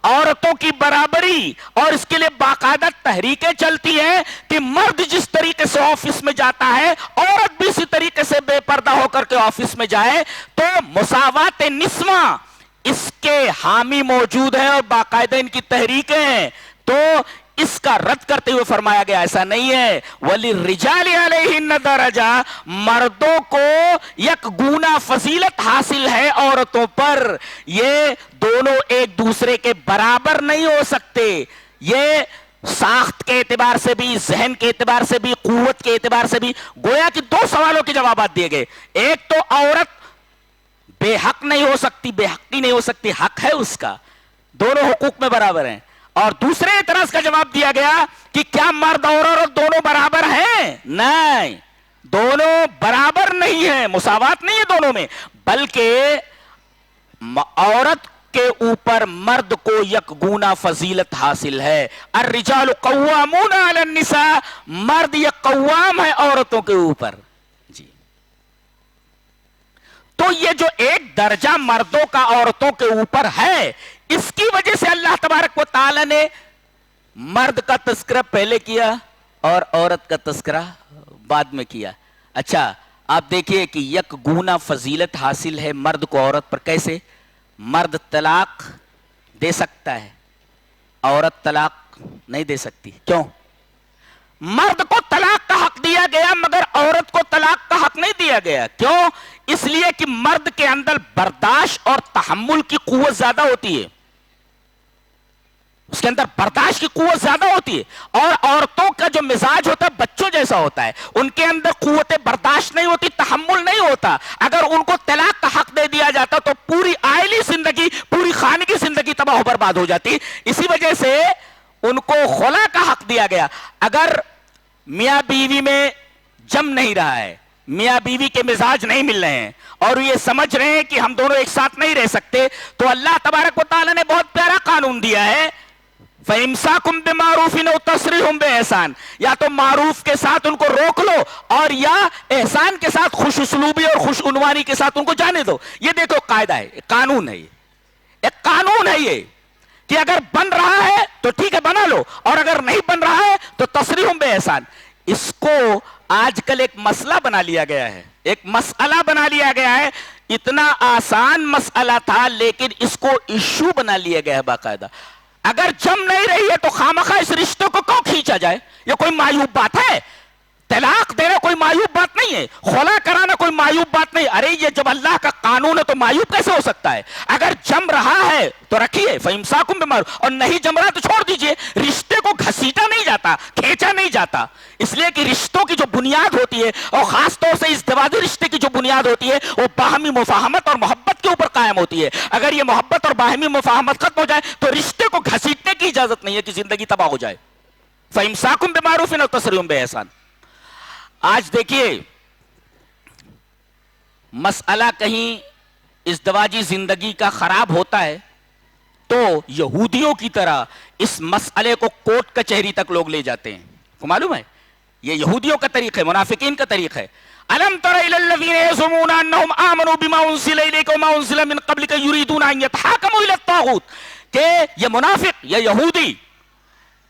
عورتوں کی برابری, اور اس کے لیے باقاعدہ تحریکیں چلتی ہیں کہ مرد جس طریقے سے آفس میں جاتا ہے عورت بھی اسی طریقے سے بے پردہ ہو کر کے آفس میں جائے. تو مساوات نسواں اس کے حامی موجود ہیں اور باقاعدہ ان کی تحریکیں ہیں. تو اس کا رد کرتے ہوئے فرمایا گیا ایسا نہیں ہے. وَلِلرِّجَالِ عَلَيْهِنَّ دَرَجَةٌ, مردوں کو یک گونا فضیلت حاصل ہے عورتوں پر. یہ دونوں ایک دوسرے کے برابر نہیں ہو سکتے. یہ ساخت کے اعتبار سے بھی, ذہن کے اعتبار سے بھی, قوت کے اعتبار سے بھی, گویا کہ دو سوالوں کے جوابات دیے گئے. ایک تو عورت بے حق نہیں ہو سکتی, بے حقی نہیں ہو سکتی, حق ہے اس کا, دونوں حقوق میں برابر ہیں. اور دوسرے اعتراض کا جواب دیا گیا کہ کیا مرد اور عورت دونوں برابر ہیں؟ نہیں, دونوں برابر نہیں ہیں, مساوات نہیں ہے دونوں میں, بلکہ عورت کے اوپر مرد کو یک گونا فضیلت حاصل ہے. الرجال قوامون علی النساء, مرد یک قوام ہے عورتوں کے اوپر. جی, تو یہ جو ایک درجہ مردوں کا عورتوں کے اوپر ہے, اس کی وجہ سے اللہ تبارک و تعالی نے مرد کا تذکرہ پہلے کیا اور عورت کا تذکرہ بعد میں کیا. اچھا, آپ دیکھیے کہ یک گونا فضیلت حاصل ہے مرد کو عورت پر. کیسے؟ مرد طلاق دے سکتا ہے, عورت طلاق نہیں دے سکتی. کیوں؟ مرد کو طلاق کا حق دیا گیا مگر عورت کو طلاق کا حق نہیں دیا گیا. کیوں؟ اس لیے کہ مرد کے اندر برداشت اور تحمل کی قوت زیادہ ہوتی ہے, اس کے اندر برداشت کی قوت زیادہ ہوتی ہے, اور عورتوں کا جو مزاج ہوتا ہے بچوں جیسا ہوتا ہے, ان کے اندر قوت برداشت نہیں ہوتی, تحمل نہیں ہوتا. اگر ان کو طلاق کا حق دے دیا جاتا تو پوری عائلی زندگی, پوری خاندانی زندگی تباہ و برباد ہو جاتی. اسی وجہ سے ان کو خلا کا حق دیا گیا. اگر میاں بیوی میں جم نہیں رہا ہے, میاں بیوی کے مزاج نہیں مل رہے ہیں اور یہ سمجھ رہے ہیں کہ ہم دونوں ایک ساتھ نہیں رہ سکتے, تو اللہ تبارک و تعالی نے بہت پیارا قانون دیا ہے, فَإِمْسَاكُمْ بِمَعْرُوفٍ أَوْ تَسْرِيحٌ بِإِحْسَانٍ. یا تو معروف کے ساتھ ان کو روک لو اور یا احسان کے ساتھ, خوش اسلوبی اور خوش عنوانی کے ساتھ ان کو جانے دو. یہ دیکھو قاعدہ ہے, ایک قانون ہے, ایک قانون ہے یہ کہ اگر بن رہا ہے تو ٹھیک ہے بنا لو, اور اگر نہیں بن رہا ہے تو تسریح بِإِحْسان. اس کو آج کل ایک مسئلہ بنا لیا گیا ہے, ایک مسئلہ بنا لیا گیا ہے. اتنا آسان مسئلہ تھا لیکن اس کو ایشو بنا لیا گیا ہے باقاعدہ. اگر جم نہیں رہی ہے تو خامخواہ اس رشتے کو کیوں کھینچا جائے؟ یہ کوئی معیوب بات ہے؟ طلاق دینا کوئی معیوب بات نہیں ہے، خلا کرانا کوئی معیوب بات نہیں. ارے یہ جب اللہ کا قانون ہے تو معیوب کیسے ہو سکتا ہے؟ اگر جم رہا ہے تو رکھیے، فَإِمْسَاكُمْ بِمَعْرُوفٍ، اور نہیں جم رہا تو چھوڑ دیجئے. رشتے کو گھسیٹا نہیں جاتا، کھینچا نہیں جاتا، اس لیے کہ رشتوں کی جو بنیاد ہوتی ہے، اور خاص طور سے ازدواجی رشتے کی جو بنیاد ہوتی ہے، وہ باہمی مفاہمت اور محبت کے اوپر قائم ہوتی ہے. اگر یہ محبت اور باہمی مفاہمت ختم ہو جائے تو رشتے کو گھسیٹنے کی اجازت نہیں ہے کہ زندگی تباہ ہو جائے. فَإِمْسَاكُمْ بِمَعْرُوفٍ أَوْ تَسْرِيحٌ بِإِحْسَان. آج دیکھیے مسئلہ کہیں ازدواجی زندگی کا خراب ہوتا ہے تو یہودیوں کی طرح اس مسئلے کو کورٹ کچہری تک لوگ لے جاتے ہیں. کو معلوم ہے یہ یہودیوں کا طریقہ ہے، منافقین کا طریقہ ہے. أَلَمْ تَرَ إِلَى الَّذِينَ يَزْعُمُونَ أَنَّهُمْ آمَنُوا بِمَا أُنزِلَ إِلَيْكَ وَمَا أُنزِلَ مِن قَبْلِكَ يُرِيدُونَ أَن يَتَحَاكَمُوا إِلَى الطَّاغُوتِ، کہ یہ منافق، یہ یہودی،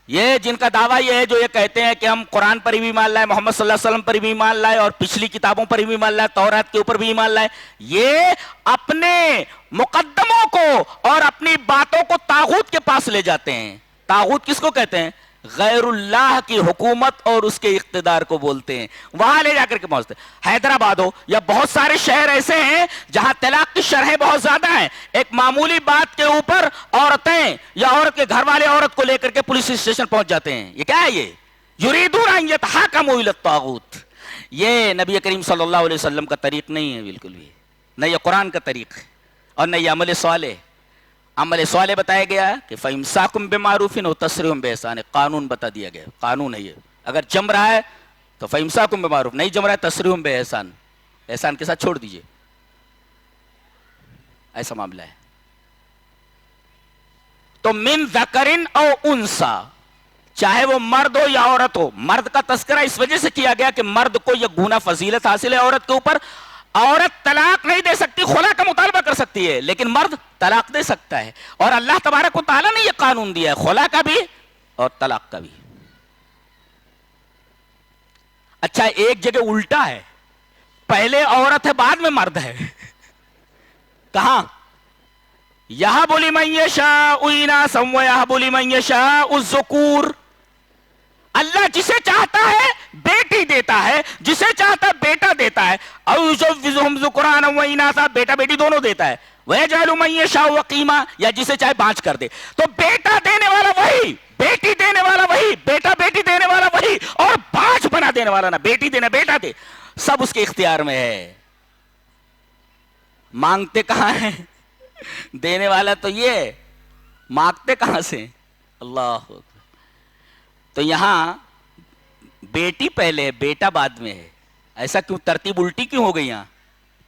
یہ جن کا دعویٰ یہ ہے، جو یہ کہتے ہیں کہ ہم قرآن پر بھی ایمان لائے، محمد صلی اللہ علیہ وسلم پر بھی ایمان لائے، اور پچھلی کتابوں پر بھی ایمان لائے، تورات کے اوپر بھی ایمان لائے، یہ اپنے مقدموں کو اور اپنی باتوں کو طاغوت کے پاس لے جاتے ہیں. طاغوت کس کو کہتے ہیں؟ غیر اللہ کی حکومت اور اس کے اقتدار کو بولتے ہیں. وہاں لے جا کر کے پہنچتے ہیں. حیدرآباد ہو یا بہت سارے شہر ایسے ہیں جہاں طلاق کی شرحیں بہت زیادہ ہیں. ایک معمولی بات کے اوپر عورتیں یا عورت کے گھر والے عورت کو لے کر کے پولیس اسٹیشن پہنچ جاتے ہیں. یہ کیا ہے؟ یہ یریدون ان یتحاکموا الی الطاغوت. یہ نبی کریم صلی اللہ علیہ وسلم کا طریق نہیں ہے بالکل بھی، نہ یہ قرآن کا طریق ہے اور نہ یہ عمل صالح. عمل صالح بتایا گیا کہ فَإِمْسَاكُمْ بِمَعْرُوفٍ أَوْ تَسْرِيحٌ بِإِحْسَانٍ. قانون بتا دیا گیا، قانون ہے یہ. اگر جم رہا ہے تو فَإِمْسَاكُمْ بِمَعْرُوفٍ، نہیں جم رہا ہے تَسْرِيحٌ بِإِحْسَانٍ، احسان کے ساتھ چھوڑ دیجئے. ایسا معاملہ ہے. تو من ذکرن او انسا، چاہے وہ مرد ہو یا عورت ہو. مرد کا تذکرہ اس وجہ سے کیا گیا کہ مرد کو یہ گناہ فضیلت حاصل ہے عورت کے اوپر. عورت طلاق نہیں دے سکتی، خلا کا مطالبہ کر سکتی ہے، لیکن مرد طلاق دے سکتا ہے. اور اللہ تبارک و تعالیٰ نے یہ قانون دیا ہے، خلا کا بھی اور طلاق کا بھی. اچھا ایک جگہ الٹا ہے، پہلے عورت ہے بعد میں مرد ہے. کہاں؟ یَهَبُ لِمَن یَشَاءُ إِنَاثًا وَیَهَبُ لِمَن یَشَاءُ الذُّکُورَ. اللہ جسے چاہتا ہے بیٹی دیتا ہے، جسے چاہتا ہے بیٹا دیتا ہے. اَوْ يُزَوِّجُهُمْ ذُكْرَانًا وَإِنَاثًا، بیٹا بیٹی دونوں دیتا ہے. وَيَجْعَلُ مَن يَشَاءُ عَقِیمًا، یا جسے چاہے بانج کر دے. تو بیٹا دینے والا وہی، بیٹی دینے والا وہی، بیٹا بیٹی دینے والا وہی، اور بانج بنا دینے والا نہ بیٹی دینا بیٹا دے، سب اس کے اختیار میں ہے. مانگتے کہاں ہیں؟ دینے والا تو یہ، مانگتے کہاں سے؟ اللہ. تو یہاں بیٹی پہلے ہے، بیٹا بعد میں ہے. ایسا کیوں؟ ترتیب الٹی کیوں ہو گئی یہاں؟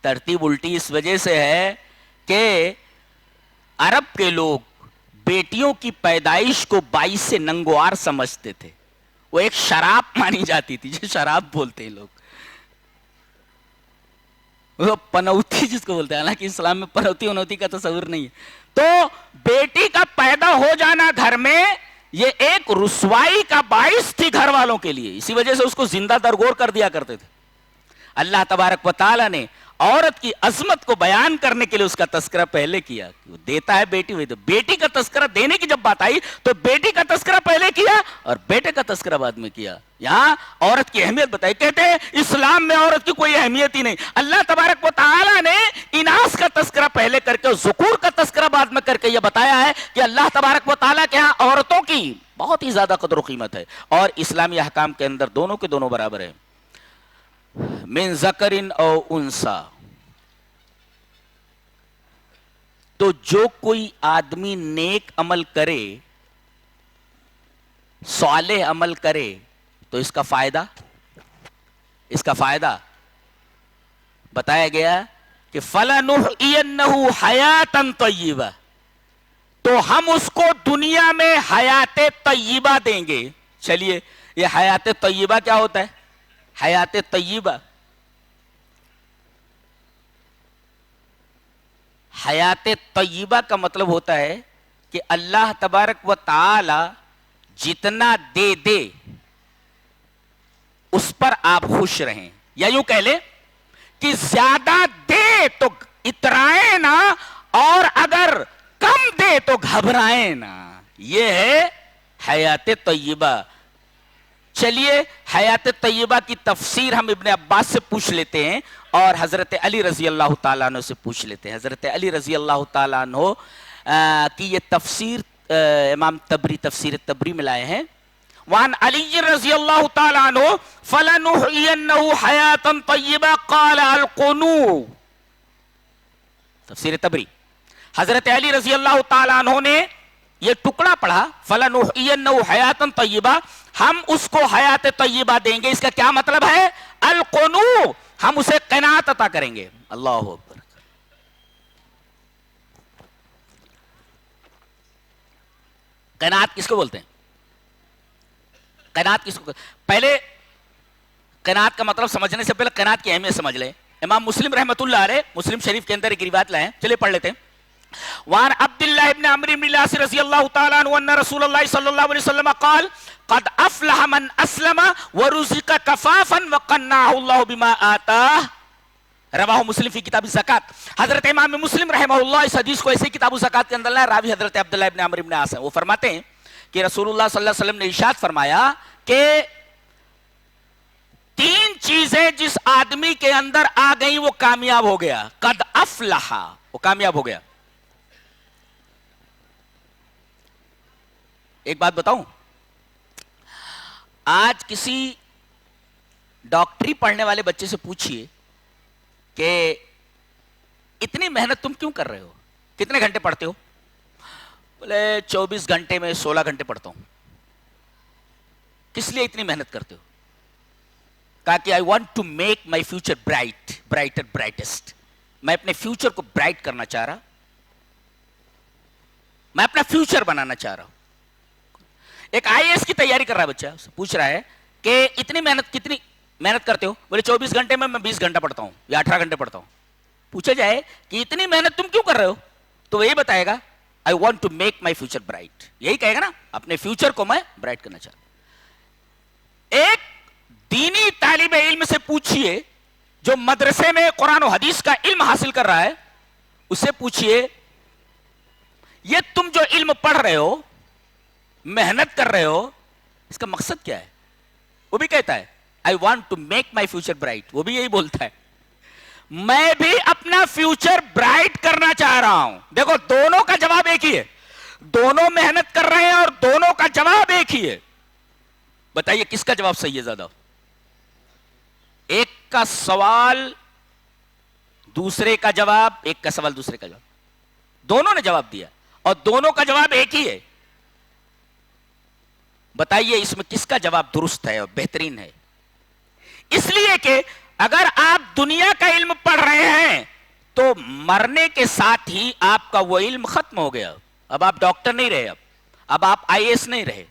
ترتیب الٹی اس وجہ سے ہے کہ عرب کے لوگ بیٹیوں کی پیدائش کو باعث سے ننگوار سمجھتے تھے. وہ ایک شراب مانی جاتی تھی، جو شراب بولتے ہیں لوگ، وہ پنوتی جس کو بولتے ہیں. حالانکہ اسلام میں پنوتی انوتی کا تصور نہیں ہے. تو بیٹی کا پیدا ہو جانا گھر میں یہ ایک رسوائی کا باعث تھی گھر والوں کے لیے، اسی وجہ سے اس کو زندہ درگور کر دیا کرتے تھے. اللہ تبارک و تعالیٰ نے عورت کی عظمت کو بیان کرنے کے لیے اس کا تذکرہ پہلے کیا. وہ دیتا ہے بیٹی ہوئی، تو بیٹی کا تذکرہ دینے کی جب بات آئی تو بیٹی کا تذکرہ پہلے کیا اور بیٹے کا تذکرہ بعد میں کیا. یہاں عورت کی اہمیت بتائی. کہتے ہیں اسلام میں عورت کی کوئی اہمیت ہی نہیں. اللہ تبارک و تعالیٰ نے اناث کا تذکرہ پہلے کر کے ذکور کا تذکرہ بعد میں کر کے یہ بتایا ہے کہ اللہ تبارک و تعالیٰ کے ہاں عورتوں کی بہت ہی زیادہ قدر و قیمت ہے، اور اسلامی احکام کے اندر دونوں کے دونوں برابر ہیں. من ذکرن او انسا. تو جو کوئی آدمی نیک عمل کرے، صالح عمل کرے، تو اس کا فائدہ بتایا گیا کہ فَلَنُحْيِيَنَّهُ حَيَاتًا طَيِّبَةً، تو ہم اس کو دنیا میں حیات طیبہ دیں گے. چلیے یہ حیات طیبہ کیا ہوتا ہے؟ حیات طیبہ، حیات طیبہ کا مطلب ہوتا ہے کہ اللہ تبارک و تعالی جتنا دے دے اس پر آپ خوش رہیں، یا یوں کہہ لیں کہ زیادہ دے تو اترائیں نہ، اور اگر کم دے تو گھبرائیں نہ. یہ ہے حیات طیبہ. چلیے حیات طیبہ کی تفسیر ہم ابن عباس سے پوچھ لیتے ہیں اور حضرت علی رضی اللہ تعالیٰ عنہ سے پوچھ لیتے ہیں. حضرت علی رضی اللہ تعالیٰ عنہ کی یہ تفسیر امام تبری تفسیر تبری میں لائے ہیں. وعن علی رضی اللہ تعالیٰ عنہ فَلَنُحْيِيَنَّهُ حَيَاةً طَيِّبَةً قَالَ الْقُنُوءُ. تفسیر تبری. حضرت علی رضی اللہ تعالیٰ عنہ نے یہ ٹکڑا پڑھا فَلَنُحْيِيَنَّهُ حَيَاةً طَيِّبَةً, ہم اس کو حیات طیبہ دیں گے. اس کا کیا مطلب ہے؟ القنوع, ہم اسے قناعت عطا کریں گے. اللہ اکبر. قناعت کس کو بولتے ہیں؟ قناعت کس کو؟ پہلے قناعت کا مطلب سمجھنے سے پہلے قناعت کی اہمیت سمجھ لیں. امام مسلم رحمۃ اللہ علیہ مسلم شریف کے اندر ایک روایت لائے ہیں, چلیے پڑھ لیتے ہیں. وعن عبد الله بن عمرو بن العاص رضي الله تعالى عنه ان رسول الله صلى الله عليه وسلم قال قد افلح من اسلم ورزق كفافا وقنعه الله بما آتاه. رواہ مسلم فی کتاب الزکات. حضرت امام مسلم رحمہ اللہ اس حدیث کو ایسے کتاب الزکات کے اندر لائے. راوی حضرت عبداللہ ابن عمرو بن العاص ہیں. وہ فرماتے ہیں کہ رسول اللہ صلی اللہ علیہ وسلم نے ارشاد فرمایا کہ تین چیزیں جس آدمی کے اندر آ گئی وہ کامیاب ہو گیا. قد افلح, وہ کامیاب ہو گیا. ایک بات بتاؤں, آج کسی ڈاکٹری پڑھنے والے بچے سے پوچھئے کہ اتنی محنت تم کیوں کر رہے ہو, کتنے گھنٹے پڑھتے ہو؟ بولے 24 گھنٹے میں 16 گھنٹے پڑھتا ہوں. کس لیے اتنی محنت کرتے ہو؟ کہا کہ I want to make my future bright, brighter brightest. میں اپنے فیوچر کو برائٹ کرنا چاہ رہا, میں اپنا فیوچر بنانا چاہ رہا ہوں. ایک آئی ایس کی تیاری کر رہا ہے بچہ, پوچھ رہا ہے کہ اتنی محنت, کتنی محنت کرتے ہو؟ بولے 24 گھنٹے میں 20 گھنٹہ پڑھتا ہوں یا 18 گھنٹے پڑھتا ہوں. پوچھا جائے کہ اتنی محنت تم کیوں کر رہے ہو, تو وہ یہ بتائے گا I want to make my future bright. یہی کہے گا نا, اپنے فیوچر کو میں برائٹ کرنا چاہتا ہوں. ایک دینی طالب علم سے پوچھئے جو مدرسے میں قرآن و حدیث کا علم حاصل کر رہا ہے, اس سے پوچھئے یہ تم جو علم پڑھ رہے ہو, محنت کر رہے ہو, اس کا مقصد کیا ہے؟ وہ بھی کہتا ہے I want to make my future bright. وہ بھی یہی بولتا ہے میں بھی اپنا فیوچر برائٹ کرنا چاہ رہا ہوں. دیکھو دونوں کا جواب ایک ہی ہے, دونوں محنت کر رہے ہیں اور دونوں کا جواب ایک ہی ہے. بتائیے کس کا جواب صحیح ہے زیادہ؟ ایک کا سوال دوسرے کا جواب, ایک کا سوال دوسرے کا جواب. دونوں نے جواب دیا اور دونوں کا جواب ایک ہی ہے. بتائیے اس میں کس کا جواب درست ہے اور بہترین ہے؟ اس لیے کہ اگر آپ دنیا کا علم پڑھ رہے ہیں تو مرنے کے ساتھ ہی آپ کا وہ علم ختم ہو گیا. اب آپ ڈاکٹر نہیں رہے, اب آپ آئی ایس نہیں رہے,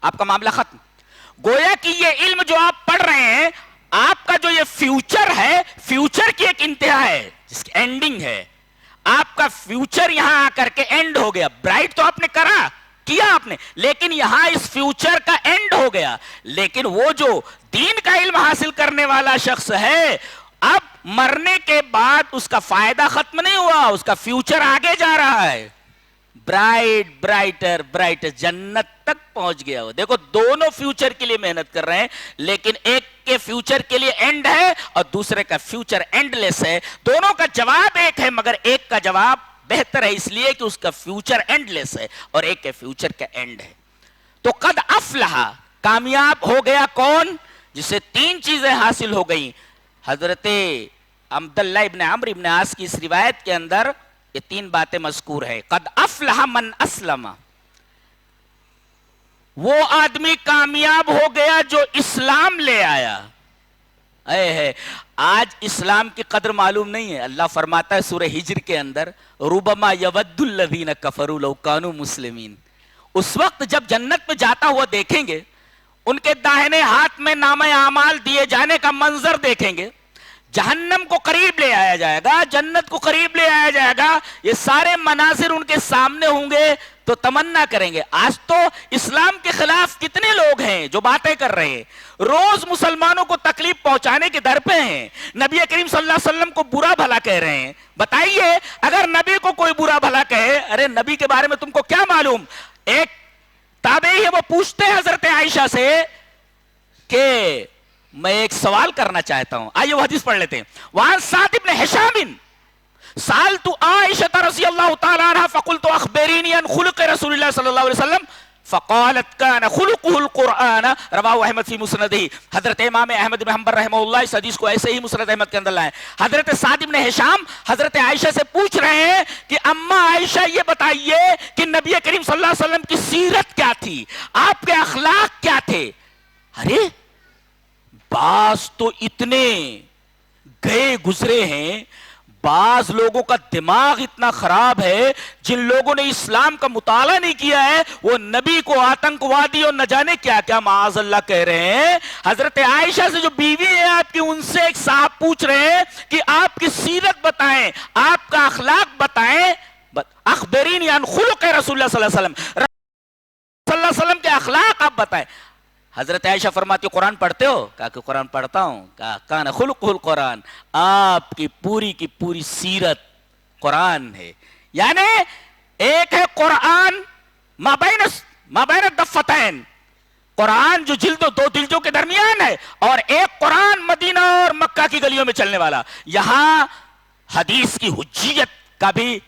آپ کا معاملہ ختم. گویا کہ یہ علم جو آپ پڑھ رہے ہیں, آپ کا جو یہ فیوچر ہے, فیوچر کی ایک انتہا ہے جس کی اینڈنگ ہے. آپ کا فیوچر یہاں آ کر کے اینڈ ہو گیا. برائٹ تو آپ نے کیا آپ نے, لیکن یہاں اس فیوچر کا اینڈ ہو گیا. لیکن وہ جو دین کا علم حاصل کرنے والا شخص ہے, اب مرنے کے بعد اس کا فائدہ ختم نہیں ہوا, اس کا فیوچر آگے جا رہا ہے. برائٹ برائٹر برائٹر, جنت تک پہنچ گیا. دیکھو دونوں فیوچر کے لیے محنت کر رہے ہیں, لیکن ایک کے فیوچر کے لیے اینڈ ہے اور دوسرے کا فیوچر اینڈ لیس ہے. دونوں کا جواب ایک ہے, مگر ایک کا جواب بہتر ہے اس لیے کہ اس کا فیوچر اینڈ لیس ہے اور ایک کے فیوچر کا اینڈ ہے. تو قد افلح, کامیاب ہو گیا کون؟ جسے تین چیزیں حاصل ہو گئیں. حضرت عبداللہ ابن عمرو ابن العاص کی اس روایت کے اندر یہ تین باتیں مذکور ہے. قد افلح من اسلم, وہ آدمی کامیاب ہو گیا جو اسلام لے آیا. آج اسلام کی قدر معلوم نہیں ہے. اللہ فرماتا ہے سورہ ہجر کے اندر ربما یود الذین کفروا لو کانوا مسلمین. اس وقت جب جنت میں جاتا ہوا دیکھیں گے, ان کے داہنے ہاتھ میں نامہ اعمال دیے جانے کا منظر دیکھیں گے. جہنم کو قریب لے آیا جائے گا، جنت کو قریب لے آیا جائے گا، یہ سارے مناظر ان کے سامنے ہوں گے تو تمنا کریں گے۔ آج تو اسلام کے خلاف کتنے لوگ ہیں جو باتیں کر رہے ہیں، روز مسلمانوں کو تکلیف پہنچانے کے در پہ ہیں، نبی کریم صلی اللہ علیہ وسلم کو برا بھلا کہہ رہے ہیں۔ بتائیے اگر نبی کو کوئی برا بھلا کہے، ارے نبی کے بارے میں تم کو کیا معلوم؟ ایک تابعی ہے، وہ پوچھتے ہیں حضرت عائشہ سے کہ میں ایک سوال کرنا چاہتا ہوں، آئیے وہ حدیث پڑھ لیتے ہیں۔ وہاں سعد ابن حشام سألت عائشة رضی اللہ تعالی عنہ فقلت اخبرینی عن خلق رسول اللہ صلی اللہ علیہ وسلم فقالت كان خلقه القرآن رواہ احمد فی مسندہ۔ حضرت امام احمد بن حنبل رحمہ اللہ اس حدیث کو ایسے ہی مسند احمد کے اندر لائے۔ حضرت سعد ابن حشام حضرت عائشہ سے پوچھ رہے ہیں کہ اما عائشہ یہ بتائیے کہ نبی کریم صلی اللہ علیہ وسلم کی سیرت کیا تھی، آپ کے اخلاق کیا تھے؟ ارے بعض تو اتنے گئے گزرے ہیں، بعض لوگوں کا دماغ اتنا خراب ہے، جن لوگوں نے اسلام کا مطالعہ نہیں کیا ہے وہ نبی کو آتنکوادی اور نہ جانے کیا کیا معاذ اللہ کہہ رہے ہیں۔ حضرت عائشہ سے جو بیوی ہے آپ کی، ان سے ایک صاحب پوچھ رہے ہیں کہ آپ کی سیرت بتائیں، آپ کا اخلاق بتائیں، اخبرینی عن خلق رسول اللہ صلی اللہ علیہ وسلم، صلی اللہ علیہ وسلم کے اخلاق آپ بتائیں۔ حضرت عائشہ فرماتی قرآن پڑھتے ہو؟ کہا کہ قرآن پڑھتا ہوں۔ کہا کان خلقہ القرآن، آپ کی پوری سیرت قرآن ہے۔ یعنی ایک ہے قرآن مابین الدفتین، قرآن جو جلد و دو دلجوں کے درمیان ہے، اور ایک قرآن مدینہ اور مکہ کی گلیوں میں چلنے والا۔ یہاں حدیث کی حجیت کا بھی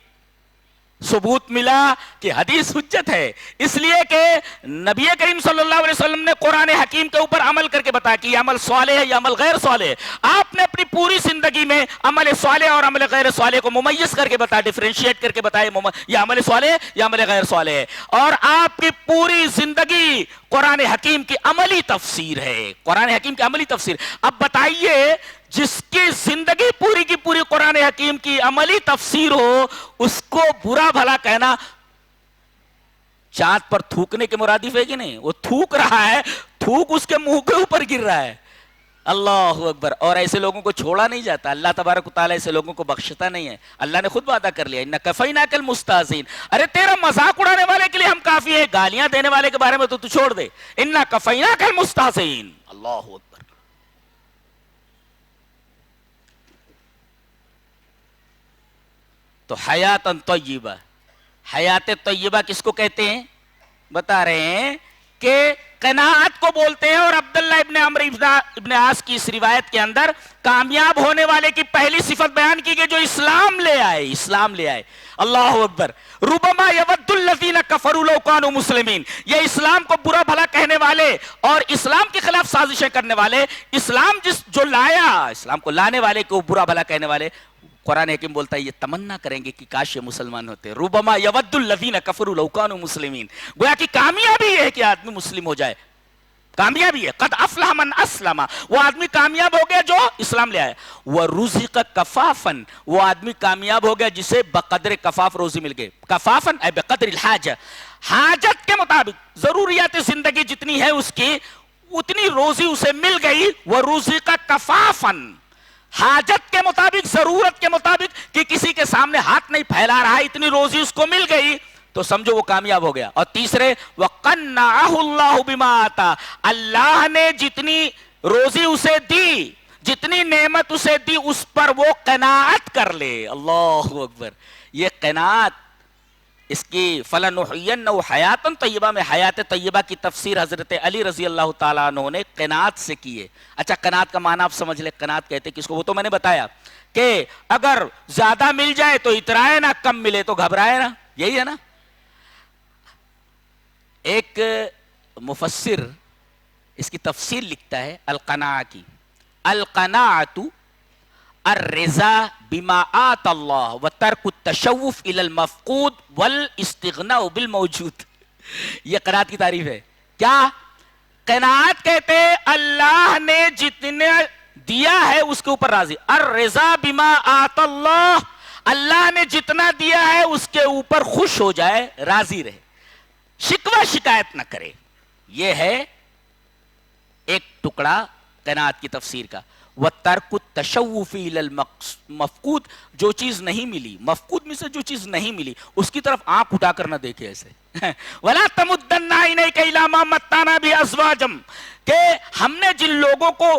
ثبوت ملا کہ حدیث حجت ہے، اس لیے کہ نبی کریم صلی اللہ علیہ وسلم نے قرآن حکیم کے اوپر عمل کر کے بتایا کہ یہ عمل صالح ہے، یہ عمل غیر صالح ہے۔ آپ نے اپنی پوری زندگی میں عمل صالح اور عمل غیر صالح کو ممیز کر کے بتایا، ڈیفرینشیٹ کر کے بتایا، یہ عمل صالح ہے، یہ عمل غیر صالح ہے۔ اور آپ کی پوری زندگی قرآن حکیم کی عملی تفسیر ہے، قرآن حکیم کی عملی تفسیر۔ اب بتائیے جس کی زندگی پوری کی پوری قرآن حکیم کی عملی تفسیر ہو، اس کو برا بھلا کہنا چاند پر تھوکنے کے مرادف ہے کہ نہیں؟ وہ تھوک رہا ہے، تھوک اس کے منہ کے اوپر گر رہا ہے۔ اللہ اکبر۔ اور ایسے لوگوں کو چھوڑا نہیں جاتا، اللہ تبارک و تعالیٰ ایسے لوگوں کو بخشتا نہیں ہے۔ اللہ نے خود وعدہ کر لیا اِنَّا کَفَيْنَاكَ الْمُسْتَهْزِئِينَ، ارے تیرا مذاق اڑانے والے کے لیے ہم کافی ہے، گالیاں دینے والے کے بارے میں تو چھوڑ دے۔ اِنَّا کَفَيْنَاكَ الْمُسْتَهْزِئِينَ۔ اللہ اکبر۔ تو حیات طیبہ، حیات طیبہ کس کو کہتے ہیں؟ بتا رہے ہیں کہ قناعت کو بولتے ہیں۔ اور عبداللہ ابن عمرو ابن عاص کی اس روایت کے اندر کامیاب ہونے والے کی پہلی صفت بیان کی گئی جو اسلام لے آئے، اسلام لے آئے۔ اللہ اکبر۔ ربما یود الذین کفروا لو کانوا مسلمین، یہ اسلام کو برا بھلا کہنے والے اور اسلام کے خلاف سازشیں کرنے والے، اسلام جو لایا، اسلام کو لانے والے کو برا بھلا کہنے والے، قرآن حکیم بولتا ہے یہ تمنا کریں گے کہ کاش یہ مسلمان ہوتے۔ ربما یود الذین کفروا لو کانوا مسلمین، گویا کہ کامیابی یہ ہے کہ آدمی مسلم ہو جائے، کامیابی ہے۔ قد افلح من اسلم، وہ آدمی کامیاب ہو گیا جو اسلام لے آیا۔ ورزق کفافا، وہ آدمی کامیاب ہو گیا جسے بقدر کفاف روزی مل گئی۔ کفافا اے بقدر الحاجہ، حاجت کے مطابق ضروریات زندگی جتنی ہے اس کی اتنی روزی اسے مل گئی۔ ورزق کفافا، حاجت کے مطابق، ضرورت کے مطابق، کہ کسی کے سامنے ہاتھ نہیں پھیلا رہا، اتنی روزی اس کو مل گئی تو سمجھو وہ کامیاب ہو گیا۔ اور تیسرے وَقَنَّعَهُ اللَّهُ بِمَا آتَى، اللہ نے جتنی روزی اسے دی، جتنی نعمت اسے دی، اس پر وہ قناعت کر لے۔ اللہ اکبر۔ یہ قناعت، اس کی فَلَنُحْيِيَنَّهُ حَيَاتًا طَيِّبَةً میں حیات طیبہ کی تفسیر حضرت علی رضی اللہ تعالیٰ عنہ نے قناعت سے کی ہے۔ اچھا قناعت کا معنی آپ سمجھ لیں، قناعت کہتے کس کو؟ وہ تو میں نے بتایا کہ اگر زیادہ مل جائے تو اترائے نہ، کم ملے تو گھبرائے نہ، یہی ہے نا۔ ایک مفسر اس کی تفسیر لکھتا ہے القناع کی، القناعۃ الرضا بما آتى اللہ وترک التشوف الى المفقود والاستغناء بالموجود۔ یہ قناعت کی تعریف ہے۔ کیا قناعت کہتے ہیں اللہ نے جتنے دیا ہے اس کے اوپر راضی۔ الرضا بما آتى اللہ، اللہ نے جتنا دیا ہے اس کے اوپر خوش ہو جائے، راضی رہے، شکوہ شکایت نہ کرے۔ یہ ہے ایک ٹکڑا قناعت کی تفسیر کا۔ وَتَرْكُ التَّشَوُّفِ إِلَى الْمَفْقُودِ، جو چیز نہیں ملی، مفقود میں سے جو چیز نہیں ملی اس کی طرف آنکھ اٹھا کر نہ دیکھے ایسے. وَلَا تَمُدَّنَّ عَيْنَيْكَ إِلَىٰ مَا مَتَّعْنَا بِهِ أَزْوَاجًا، کہ ہم نے جن لوگوں کو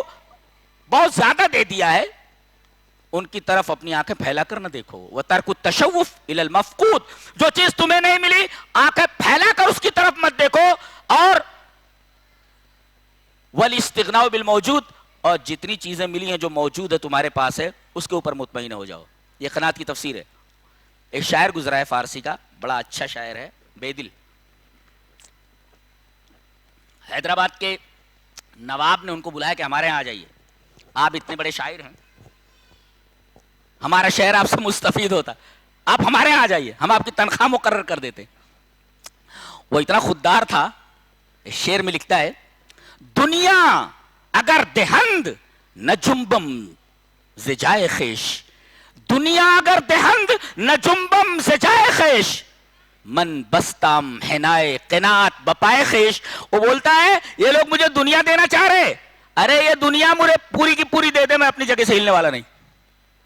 بہت زیادہ دے دیا ہے ان کی طرف اپنی آنکھیں پھیلا کر نہ دیکھو. وَتَرْكُ التَّشَوُّفِ إِلَى الْمَفْقُودِ، جو چیز تمہیں نہیں ملی آنکھیں پھیلا کر اس کی طرف مت دیکھو. اور وَالِاسْتِغْنَاءُ بِالْمَوْجُودِ، اور جتنی چیزیں ملی ہیں جو موجود ہے تمہارے پاس ہے اس کے اوپر مطمئن ہو جاؤ. یہ قناعت کی تفسیر ہے. ایک شاعر گزرا ہے فارسی کا، بڑا اچھا شاعر ہے، بے دل. حیدرآباد کے نواب نے ان کو بلایا کہ ہمارے یہاں آ جائیے، آپ اتنے بڑے شاعر ہیں، ہمارا شہر آپ سے مستفید ہوتا، آپ ہمارے یہاں آ جائیے، ہم آپ کی تنخواہ مقرر کر دیتے. وہ اتنا خوددار تھا، شعر میں لکھتا ہے: دنیا اگر دہند نہ جنبم ز جائے خیش، دنیا اگر دہند نہ جنبم ز جائے خیش، من بستام حنائے قناعت بپائے خیش. وہ بولتا ہے یہ لوگ مجھے دنیا دینا چاہ رہے، ارے یہ دنیا مجھے پوری کی پوری دے دے، میں اپنی جگہ سے ہلنے والا نہیں.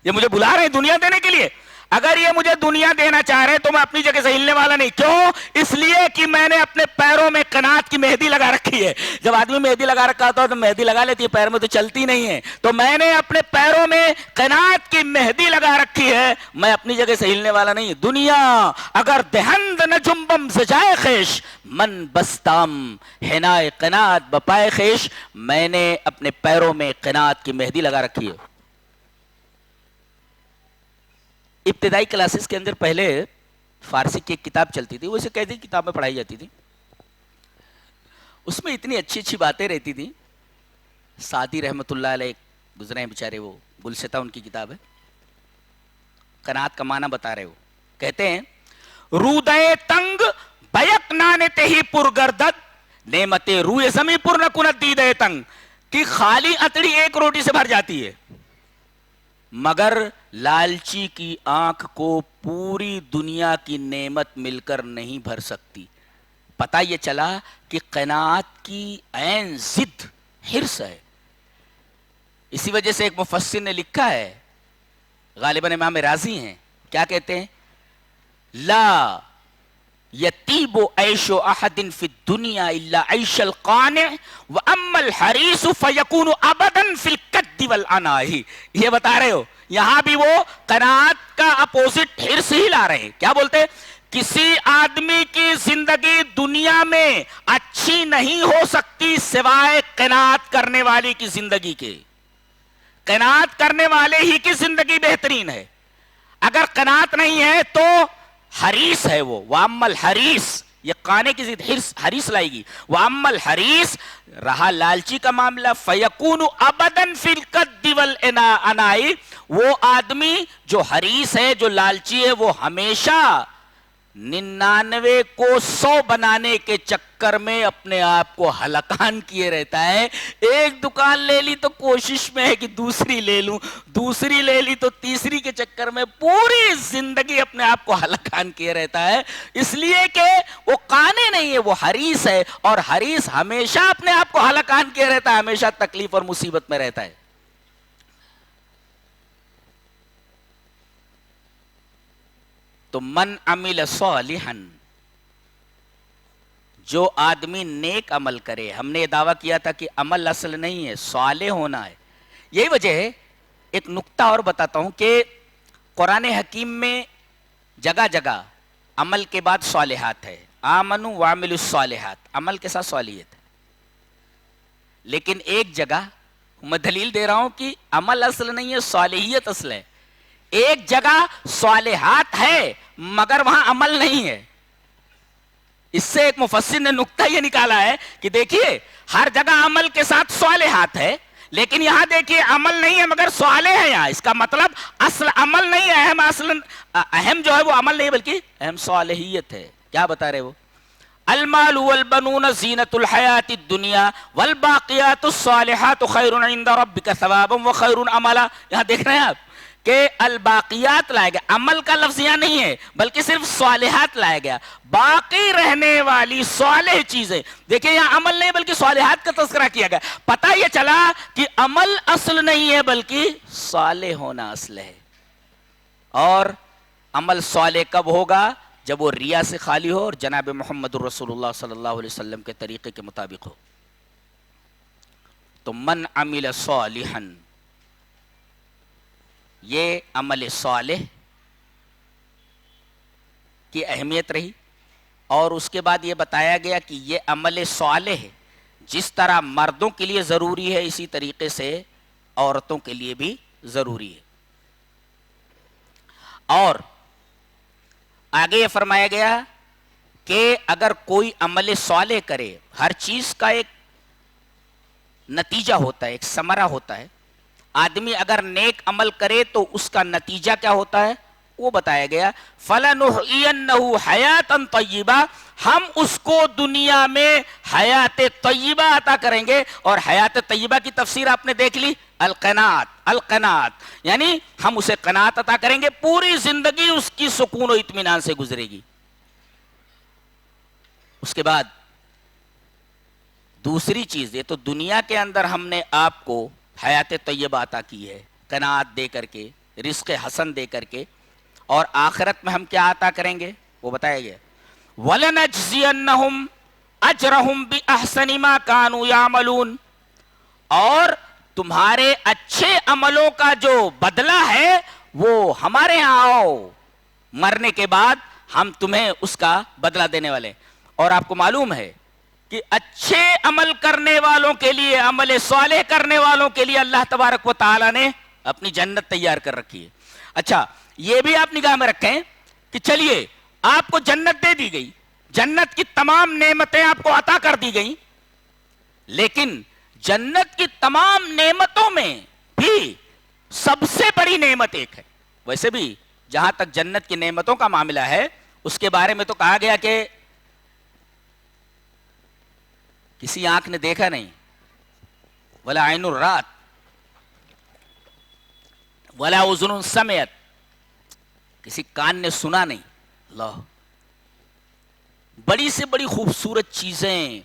یہ مجھے بلا رہے ہیں دنیا دینے کے لیے، اگر یہ مجھے دنیا دینا چاہ رہے تو میں اپنی جگہ سے ہلنے والا نہیں. کیوں؟ اس لیے کہ میں نے اپنے پیروں میں قناعت کی مہندی لگا رکھی ہے. جب آدمی مہندی لگا رکھا ہوتا ہے تو مہندی لگا لیتی ہے، پیر میں تو چلتی نہیں ہے. تو میں نے اپنے پیروں میں قناعت کی مہندی لگا رکھی ہے، میں اپنی جگہ سے ہلنے والا نہیں. دنیا اگر دہند نہ جنبم ز جائے خیش، من بستام حنائے قناعت بپائے خیش، میں نے اپنے پیروں میں قناعت کی مہندی لگا رکھی ہے. ابتدائی کلاسز کے اندر پہلے فارسی کی ایک کتاب چلتی تھی، وہ اسے قیدی کتاب میں پڑھائی جاتی تھی. اس میں اتنی اچھی اچھی باتیں رہتی تھی. سعدی رحمۃ اللہ علیہ گزرے ہیں بیچارے، وہ گلستہ ان کی کتاب ہے، قناعت کا معنی بتا رہے. وہ کہتے ہیں: رودے تنگ بیک نانے تہی پرگردد، نعمت روئے زمیں پر نہ کند دیدے تنگ، کہ خالی اتڑی ایک روٹی سے بھر جاتی ہے مگر لالچی کی آنکھ کو پوری دنیا کی نعمت مل کر نہیں بھر سکتی. پتہ یہ چلا کہ قناعت کی عین ضد حرص ہے. اسی وجہ سے ایک مفسر نے لکھا ہے، غالباً امام راضی ہیں، کیا کہتے ہیں؟ لا یتیب عیش احد فی الدنیا الا عیش القانع واما الحریص فیکون ابدا فی الکد والعناء. یہ بتا رہے ہو یہاں بھی وہ قناعت کا اپوزٹ حرص ہی لا رہے ہیں. کیا بولتے؟ کسی آدمی کی زندگی دنیا میں اچھی نہیں ہو سکتی سوائے قناعت کرنے والے کی زندگی کے. قناعت کرنے والے ہی کی زندگی بہترین ہے. اگر قناعت نہیں ہے تو حریص ہے وہ. وَأَمَّا الْحَرِيص، یہ قانے کی ضد حریص لائے گی. وَأَمَّا الْحَرِيص، رہا لالچی کا معاملہ، فَيَكُونُ أَبَدًا فِي الْقَدِّ وَالْإِنَاءِ، وہ آدمی جو حریص ہے، جو لالچی ہے، وہ ہمیشہ 99 کو 100 بنانے کے چکر میں اپنے آپ کو ہلکان کیے رہتا ہے. ایک دکان لے لی تو کوشش میں ہے کہ دوسری لے لوں، دوسری لے لی تو تیسری کے چکر میں پوری زندگی اپنے آپ کو ہلکان کیے رہتا ہے. اس لیے کہ وہ قانے نہیں ہے، وہ حریص ہے، اور حریص ہمیشہ اپنے آپ کو ہلکان کیے رہتا ہے، ہمیشہ تکلیف اور مصیبت میں رہتا ہے. تو من عمل صالحا، جو آدمی نیک عمل کرے. ہم نے یہ دعویٰ کیا تھا کہ عمل اصل نہیں ہے، صالح ہونا ہے. یہی وجہ ہے. ایک نکتہ اور بتاتا ہوں کہ قرآن حکیم میں جگہ جگہ عمل کے بعد صالحات ہے. آمنوا وعملوا الصالحات، عمل کے ساتھ صالحیت ہے. لیکن ایک جگہ میں دلیل دے رہا ہوں کہ عمل اصل نہیں ہے، صالحیت اصل ہے. ایک جگہ صالحات ہے مگر وہاں عمل نہیں ہے. اس سے ایک مفسر نے نکتہ یہ نکالا ہے کہ دیکھیے ہر جگہ عمل کے ساتھ صالحات ہے، لیکن یہاں دیکھیے عمل نہیں ہے مگر صالح ہے. یہاں اس کا مطلب اصل عمل نہیں ہے، اہم جو ہے وہ عمل نہیں بلکہ اہم صالحیت ہے. کیا بتا رہے وہ؟ المال والبنون زینت الحیات الدنیا والباقیات الصالحات خیر عند ربک ثوابا وخیر عملا. یہاں دیکھ رہے ہیں آپ کہ الباقیات لایا گیا، عمل کا لفظ یہاں نہیں ہے بلکہ صرف صالحات لایا گیا، باقی رہنے والی صالح چیزیں. دیکھیں یہاں عمل نہیں بلکہ صالحات کا تذکرہ کیا گیا. پتہ یہ چلا کہ عمل اصل نہیں ہے بلکہ صالح ہونا اصل ہے. اور عمل صالح کب ہوگا؟ جب وہ ریا سے خالی ہو اور جناب محمد الرسول اللہ صلی اللہ علیہ وسلم کے طریقے کے مطابق ہو. تو من عمل صالحا، یہ عمل صالح کی اہمیت رہی. اور اس کے بعد یہ بتایا گیا کہ یہ عمل صالح جس طرح مردوں کے لیے ضروری ہے اسی طریقے سے عورتوں کے لیے بھی ضروری ہے. اور آگے یہ فرمایا گیا کہ اگر کوئی عمل صالح کرے، ہر چیز کا ایک نتیجہ ہوتا ہے، ایک ثمرہ ہوتا ہے. آدمی اگر نیک عمل کرے تو اس کا نتیجہ کیا ہوتا ہے وہ بتایا گیا. فَلَنُحْيِيَنَّهُ حَيَاتًا طَيِّبَةً، ہم اس کو دنیا میں حیات طیبہ عطا کریں گے. اور حیات طیبہ کی تفسیر آپ نے دیکھ لی، القناعت، یعنی ہم اسے قناعت عطا کریں گے، پوری زندگی اس کی سکون و اطمینان سے گزرے گی. اس کے بعد دوسری چیز، یہ تو دنیا کے اندر ہم نے آپ کو حیات طیبہ عطا کی ہے قناعت دے کر کے، رزق حسن دے کر کے. اور آخرت میں ہم کیا عطا کریں گے وہ بتایا گیا. وَلَنَجْزِيَنَّهُمْ أَجْرَهُمْ بِأَحْسَنِ مَا كَانُوا يَعْمَلُونَ، اور تمہارے اچھے عملوں کا جو بدلہ ہے وہ ہمارے ہاں آؤ، مرنے کے بعد ہم تمہیں اس کا بدلہ دینے والے. اور آپ کو معلوم ہے کہ اچھے عمل کرنے والوں کے لیے، عمل صالح کرنے والوں کے لیے اللہ تبارک و تعالی نے اپنی جنت تیار کر رکھی ہے. اچھا یہ بھی آپ نگاہ میں رکھیں کہ چلیے آپ کو جنت دے دی گئی، جنت کی تمام نعمتیں آپ کو عطا کر دی گئیں، لیکن جنت کی تمام نعمتوں میں بھی سب سے بڑی نعمت ایک ہے. ویسے بھی جہاں تک جنت کی نعمتوں کا معاملہ ہے اس کے بارے میں تو کہا گیا کہ کسی آنکھ نے دیکھا نہیں، ولا عین الرات ولا اذن سمعت، کسی کان نے سنا نہیں. اللہ، بڑی سے بڑی خوبصورت چیزیں،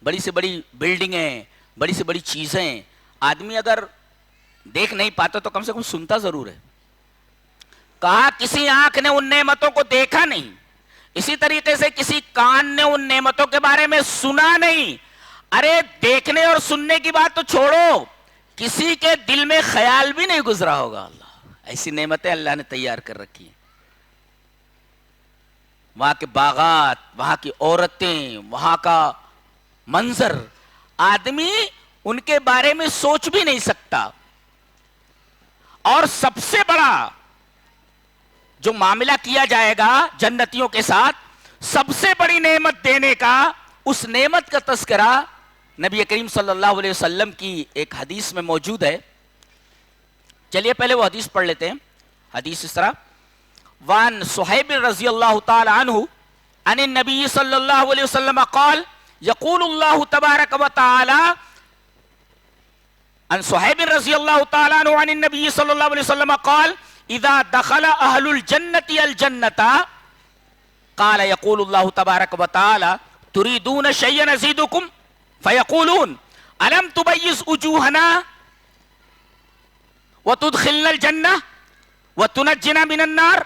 بڑی سے بڑی بلڈنگیں، بڑی سے بڑی چیزیں آدمی اگر دیکھ نہیں پاتا تو کم سے کم سنتا ضرور ہے. کہا کسی آنکھ نے ان نعمتوں کو دیکھا نہیں، اسی طریقے سے کسی کان نے ان نعمتوں کے بارے میں سنا نہیں. ارے دیکھنے اور سننے کی بات تو چھوڑو، کسی کے دل میں خیال بھی نہیں گزرا ہوگا. اللہ، ایسی نعمتیں اللہ نے تیار کر رکھی ہیں. وہاں کے باغات، وہاں کی عورتیں، وہاں کا منظر، آدمی ان کے بارے میں سوچ بھی نہیں سکتا. اور سب سے بڑا جو معاملہ کیا جائے گا جنتیوں کے ساتھ، سب سے بڑی نعمت دینے کا، اس نعمت کا تذکرہ نبی کریم صلی اللہ علیہ وسلم کی ایک حدیث میں موجود ہے. چلیے پہلے وہ حدیث پڑھ لیتے ہیں. حدیث اس طرح، وان صہیب رضی اللہ تعالی عنہ عن النبی صلی اللہ علیہ وسلم قال یقول اللہ تبارک و تعالی، عن صہیب رضی اللہ تعالی عنہ عن النبی صلی اللہ علیہ وسلم قال اذا دخل اہل الجنة الجنة قال یقول اللہ تبارک و تعالی تريدون شيئا ازيدكم فيقولون الم تبيض وجوهنا وتدخلنا الجنة وتنجنا من النار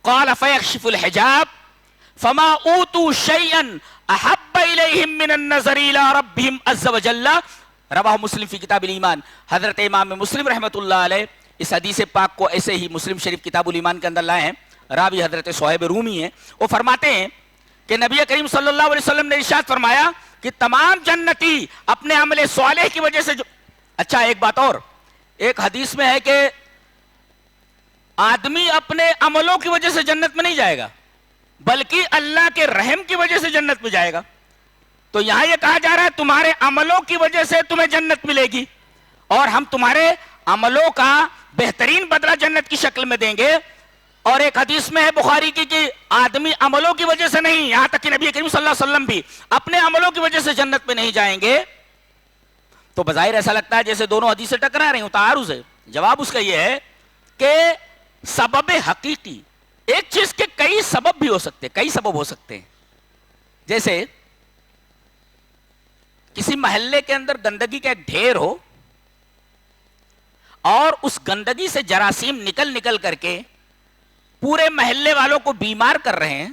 قال فيكشف الحجاب فما اوتوا شيئا احب اليهم من النظر الى ربهم عز وجل. رواہ مسلم فی کتاب الایمان. حضرت امام مسلم رحمۃ اللہ علیہ اس حدیث پاک کو ایسے ہی مسلم شریف کتاب الایمان کے اندر لائے ہیں. راوی حضرت صہیب رومی ہیں. وہ فرماتے ہیں کہ نبی کریم صلی اللہ علیہ وسلم نے ارشاد فرمایا کہ تمام جنتی اپنے عمل صالح کی وجہ سے اچھا ایک بات اور، ایک حدیث میں ہے کہ آدمی اپنے عملوں کی وجہ سے جنت میں نہیں جائے گا بلکہ اللہ کے رحم کی وجہ سے جنت میں جائے گا. تو یہاں یہ کہا جا رہا ہے تمہارے عملوں کی وجہ سے تمہیں جنت ملے گی اور ہم تمہارے عملوں کا بہترین بدلہ جنت کی شکل میں دیں گے. اور ایک حدیث میں ہے بخاری کی کہ آدمی عملوں کی وجہ سے نہیں، یہاں تک کہ نبی کریم صلی اللہ علیہ وسلم بھی اپنے عملوں کی وجہ سے جنت میں نہیں جائیں گے. تو بظاہر ایسا لگتا ہے جیسے دونوں حدیثیں ٹکرا رہی ہوں، تعارض ہے. جواب اس کا یہ ہے کہ سبب حقیقی، ایک چیز کے کئی سبب بھی ہو سکتے، کئی سبب ہو سکتے ہیں. جیسے کسی محلے کے اندر گندگی کا ایک ڈھیر ہو اور اس گندگی سے جراثیم نکل نکل کر کے پورے محلے والوں کو بیمار کر رہے ہیں،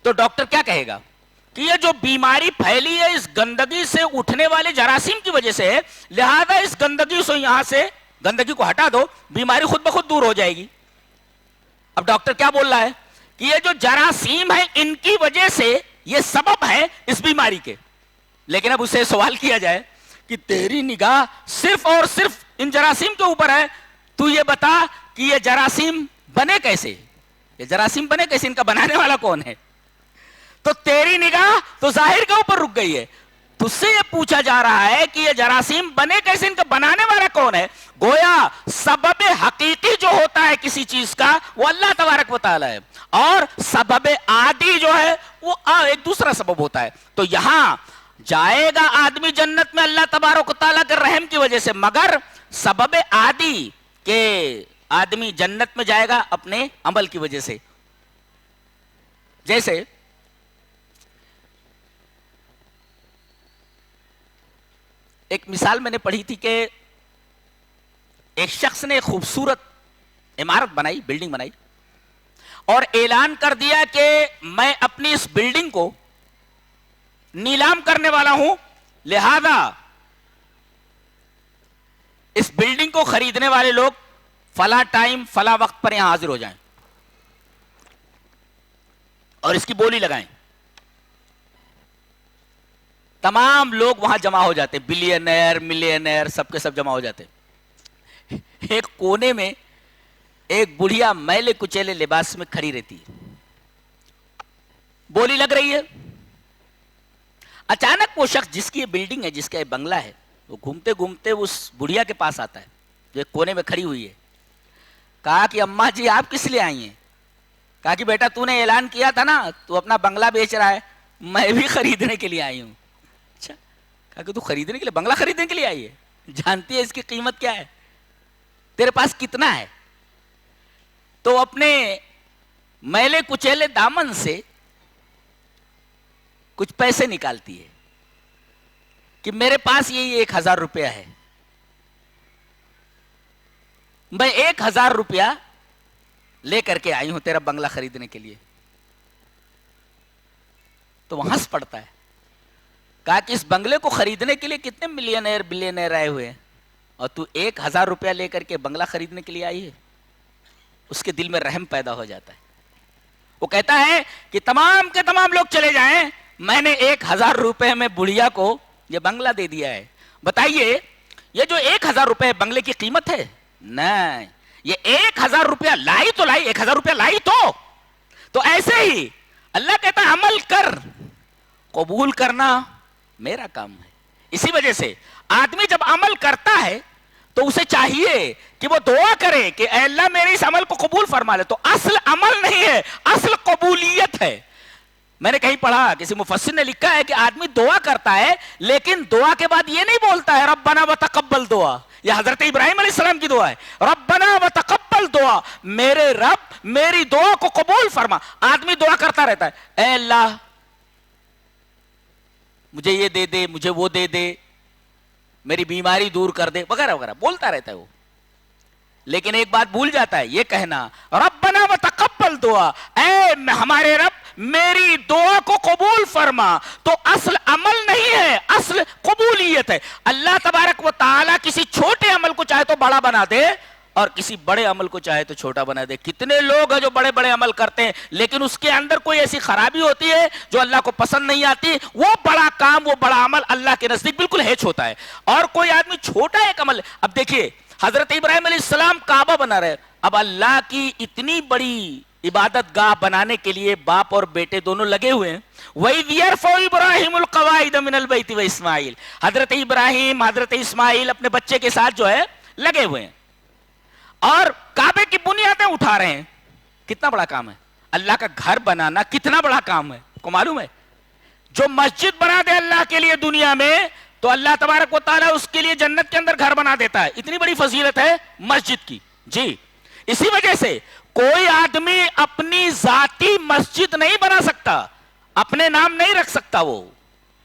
تو ڈاکٹر کیا کہے گا کہ یہ جو بیماری پھیلی ہے اس گندگی سے اٹھنے والے جراثیم کی وجہ سے ہے، لہذا اس گندگی سے یہاں سے گندگی کو ہٹا دو، بیماری خود بخود دور ہو جائے گی. اب ڈاکٹر کیا بول رہا ہے کہ یہ جو جراثیم ہے ان کی وجہ سے یہ سبب ہے اس بیماری کے. لیکن اب اسے سوال کیا جائے کہ تیری نگاہ صرف اور صرف ان جراثیم کے اوپر ہے، تو یہ بتا کہ یہ جراثیم بنے کیسے، یہ جراثیم بنے کیسے، ان کا بنانے والا کون ہے؟ تو تیری نگاہ تو ظاہر کے اوپر رک گئی ہے. تجھ سے یہ پوچھا جا رہا ہے کہ یہ جراثیم بنے کیسے، ان کا بنانے والا کون ہے؟ گویا سبب حقیقی جو ہوتا ہے کسی چیز کا وہ اللہ تبارک و تعالی ہے، اور سبب عادی جو ہے وہ ایک دوسرا سبب ہوتا ہے. تو یہاں جائے گا آدمی جنت میں اللہ تبارک و تعالیٰ کے رحم کی وجہ سے، مگر سبب عادی کہ آدمی جنت میں جائے گا اپنے عمل کی وجہ سے. جیسے ایک مثال میں نے پڑھی تھی کہ ایک شخص نے خوبصورت عمارت بنائی، بلڈنگ بنائی، اور اعلان کر دیا کہ میں اپنی اس بلڈنگ کو نیلام کرنے والا ہوں، لہذا اس بلڈنگ کو خریدنے والے لوگ فلاں ٹائم فلاں وقت پر یہاں حاضر ہو جائیں اور اس کی بولی لگائیں. تمام لوگ وہاں جمع ہو جاتے، بلینئر ملینئر سب کے سب جمع ہو جاتے. ایک کونے میں ایک بڑھیا میلے کچیلے لباس میں کھڑی رہتی ہے، بولی لگ رہی ہے. اچانک وہ شخص جس کی یہ بلڈنگ ہے، جس کا یہ بنگلہ ہے، وہ گھومتے گھومتے اس بڑھیا کے پاس آتا ہے جو ایک کونے میں کھڑی ہوئی ہے. کہا کہ اماں جی آپ کس لیے آئی ہیں؟ کہا کہ بیٹا تو نے اعلان کیا تھا نا تو اپنا بنگلہ بیچ رہا ہے، میں بھی خریدنے کے لیے آئی ہوں. اچھا، کہا کہ تو خریدنے کے لیے، بنگلہ خریدنے کے لیے آئی ہے؟ جانتی ہے اس کی قیمت کیا ہے؟ تیرے پاس کتنا ہے؟ تو اپنے میلے کچیلے دامن سے کچھ پیسے نکالتی ہے کہ میرے پاس یہ 1000 روپیہ ہے، میں 1000 روپیہ لے کر کے آئی ہوں تیرا بنگلہ خریدنے کے لیے. تو وہ ہنس پڑتا ہے. کہا کہ اس بنگلے کو خریدنے کے لیے کتنے ملینئر بلینئر آئے ہوئے ہیں اور تو 1000 روپیہ لے کر کے بنگلہ خریدنے کے لیے آئی ہے. اس کے دل میں رحم پیدا ہو جاتا ہے. وہ کہتا ہے کہ تمام کے تمام لوگ چلے جائیں، میں نے 1000 روپے میں بڑھیا کو یہ بنگلہ دے دیا ہے. بتائیے یہ جو 1000 روپے بنگلے کی قیمت ہے؟ نہیں، یہ 1000 روپیہ لائی تو لائی، 1000 روپیہ لائی تو ایسے ہی اللہ کہتا ہے عمل کر، قبول کرنا میرا کام ہے. اسی وجہ سے آدمی جب عمل کرتا ہے تو اسے چاہیے کہ وہ دعا کرے کہ اے اللہ میرے اس عمل کو قبول فرما لے. تو اصل عمل نہیں ہے، اصل قبولیت ہے. میں نے کہیں پڑھا، کسی مفسر نے لکھا ہے کہ آدمی دعا کرتا ہے لیکن دعا کے بعد یہ نہیں بولتا ہے ربنا وتقبل دعا. یہ حضرت ابراہیم علیہ السلام کی دعا ہے، ربنا وتقبل دعا، میرے رب میری دعا کو قبول فرما. آدمی دعا کرتا رہتا ہے، اے اللہ مجھے یہ دے دے، مجھے وہ دے دے، میری بیماری دور کر دے، وغیرہ وغیرہ بولتا رہتا ہے وہ. لیکن ایک بات بھول جاتا ہے، یہ کہنا ربنا وتقبل دعا، اے ہمارے رب میری دعا کو قبول فرما. تو اصل عمل نہیں ہے، اصل قبولیت ہے. اللہ تبارک و تعالی کسی چھوٹے عمل کو چاہے تو بڑا بنا دے اور کسی بڑے عمل کو چاہے تو چھوٹا بنا دے. کتنے لوگ ہیں جو بڑے بڑے عمل کرتے ہیں لیکن اس کے اندر کوئی ایسی خرابی ہوتی ہے جو اللہ کو پسند نہیں آتی، وہ بڑا کام، وہ بڑا عمل اللہ کے نزدیک بالکل ہیچ ہوتا ہے. اور کوئی آدمی چھوٹا ایک عمل، اب دیکھیے حضرت ابراہیم علیہ السلام کعبہ بنا رہے، اب اللہ کی اتنی بڑی عبادت گاہ بنانے کے لیے باپ اور بیٹے دونوں لگے ہوئے ہیں. وَإِذْ يَرْفَعُ إِبْرَاهِيمُ الْقَوَاعِدَ مِنَ الْبَيْتِ وَإِسْمَاعِيلُ، حضرت ابراہیم حضرت اسماعیل اپنے بچے کے ساتھ جو ہے لگے ہوئے ہیں اور کعبے کی بنیادیں اٹھا رہے ہیں. کتنا بڑا کام ہے! اللہ کا گھر بنانا کتنا بڑا کام ہے، کو معلوم ہے؟ جو مسجد بنا دے اللہ کے لیے دنیا میں تو اللہ تبارک و تعالیٰ اس کے لیے جنت کے اندر گھر بنا دیتا ہے. اتنی بڑی فضیلت ہے مسجد کی. جی اسی وجہ سے کوئی آدمی اپنی ذاتی مسجد نہیں بنا سکتا, اپنے نام نہیں رکھ سکتا. وہ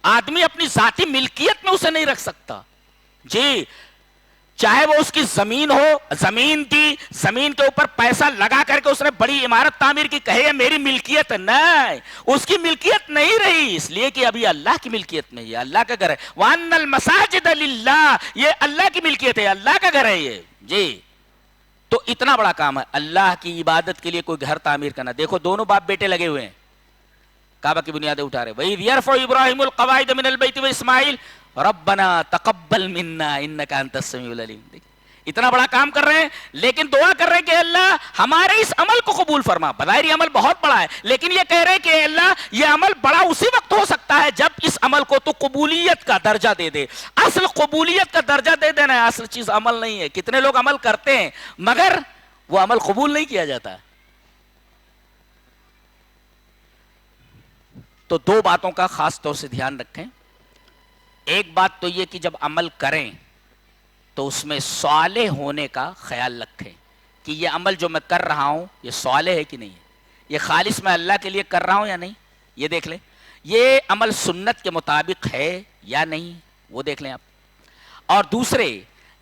آدمی اپنی ذاتی ملکیت میں اسے نہیں رکھ سکتا. جی چاہے وہ اس کی زمین ہو, زمین تھی, زمین کے اوپر پیسہ لگا کر کے اس نے بڑی عمارت تعمیر کی, کہے یہ میری ملکیت ہے. نہیں, اس کی ملکیت نہیں رہی, اس لیے کہ ابھی اللہ کی ملکیت میں, یہ اللہ کا گھر ہے. وَأَنَّ الْمَسَاجِدَ لِلَّهِ, یہ اللہ کی ملکیت ہے, اللہ کا گھر ہے یہ. جی تو اتنا بڑا کام ہے اللہ کی عبادت کے لیے کوئی گھر تعمیر کرنا. دیکھو دونوں باپ بیٹے لگے ہوئے ہیں, کعبہ کی بنیادیں اٹھا رہے. وَإِذْ يَرْفَعُ إِبْرَاهِيمُ الْقَوَاعِدَ مِنَ الْبَيْتِ وَإِسْمَاعِيلُ رَبَّنَا تَقَبَّلْ مِنَّا إِنَّكَ أَنْتَ السَّمِيعُ الْعَلِيمُ. اتنا بڑا کام کر رہے ہیں لیکن دعا کر رہے ہیں کہ اللہ ہمارے اس عمل کو قبول فرما. بظاہر یہ عمل بہت بڑا ہے لیکن یہ کہہ رہے ہیں کہ اللہ یہ عمل بڑا اسی وقت ہو سکتا ہے جب اس عمل کو تو قبولیت کا درجہ دے دے. اصل قبولیت کا درجہ دے دینا ہے, اصل چیز عمل نہیں ہے. کتنے لوگ عمل کرتے ہیں مگر وہ عمل قبول نہیں کیا جاتا. تو دو باتوں کا خاص طور سے دھیان رکھیں. ایک بات تو یہ کہ جب عمل کریں تو اس میں صالح ہونے کا خیال رکھیں کہ یہ عمل جو میں کر رہا ہوں یہ صالح ہے کہ نہیں ہے, یہ خالص میں اللہ کے لیے کر رہا ہوں یا نہیں, یہ دیکھ لیں. یہ عمل سنت کے مطابق ہے یا نہیں, وہ دیکھ لیں آپ. اور دوسرے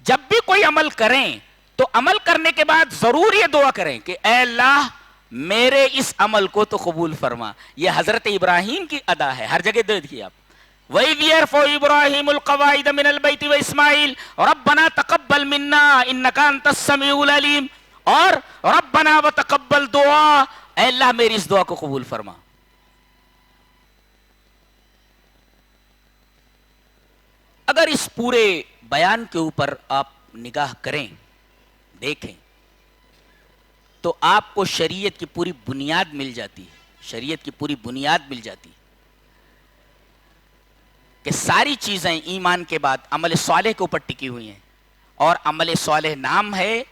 جب بھی کوئی عمل کریں تو عمل کرنے کے بعد ضرور یہ دعا کریں کہ اے اللہ میرے اس عمل کو تو قبول فرما. یہ حضرت ابراہیم کی ادا ہے, ہر جگہ دیکھیے آپ. وَإِذْ يَرْفَعُ إِبْرَاهِيمُ الْقَوَاعِدَ مِنَ الْبَيْتِ وَإِسْمَاعِيلُ رَبَّنَا تَقَبَّلْ مِنَّا إِنَّكَ أَنْتَ السَّمِيعُ الْعَلِيمُ, اور رَبَّنَا وَتَقَبَّلْ دُعَا, اے اللہ میری اس دعا کو قبول فرما. اگر اس پورے بیان کے اوپر آپ نگاہ کریں, دیکھیں, تو آپ کو شریعت کی پوری بنیاد مل جاتی ہے. شریعت کی پوری بنیاد مل جاتی ہے کہ ساری چیزیں ایمان کے بعد عمل صالح کے اوپر ٹکی ہوئی ہیں, اور عمل صالح نام ہے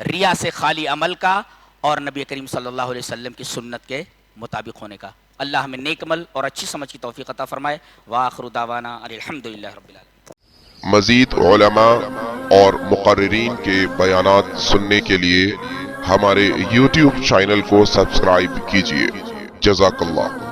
ریا سے خالی عمل کا اور نبی کریم صلی اللہ علیہ وسلم کی سنت کے مطابق ہونے کا. اللہ ہمیں نیک عمل اور اچھی سمجھ کی توفیق عطا فرمائے. وآخر دعوانا الحمدللہ رب العالمین. مزید علماء اور مقررین کے بیانات سننے کے لیے ہمارے YouTube چینل کو سبسکرائب کیجیے. جزاک اللہ.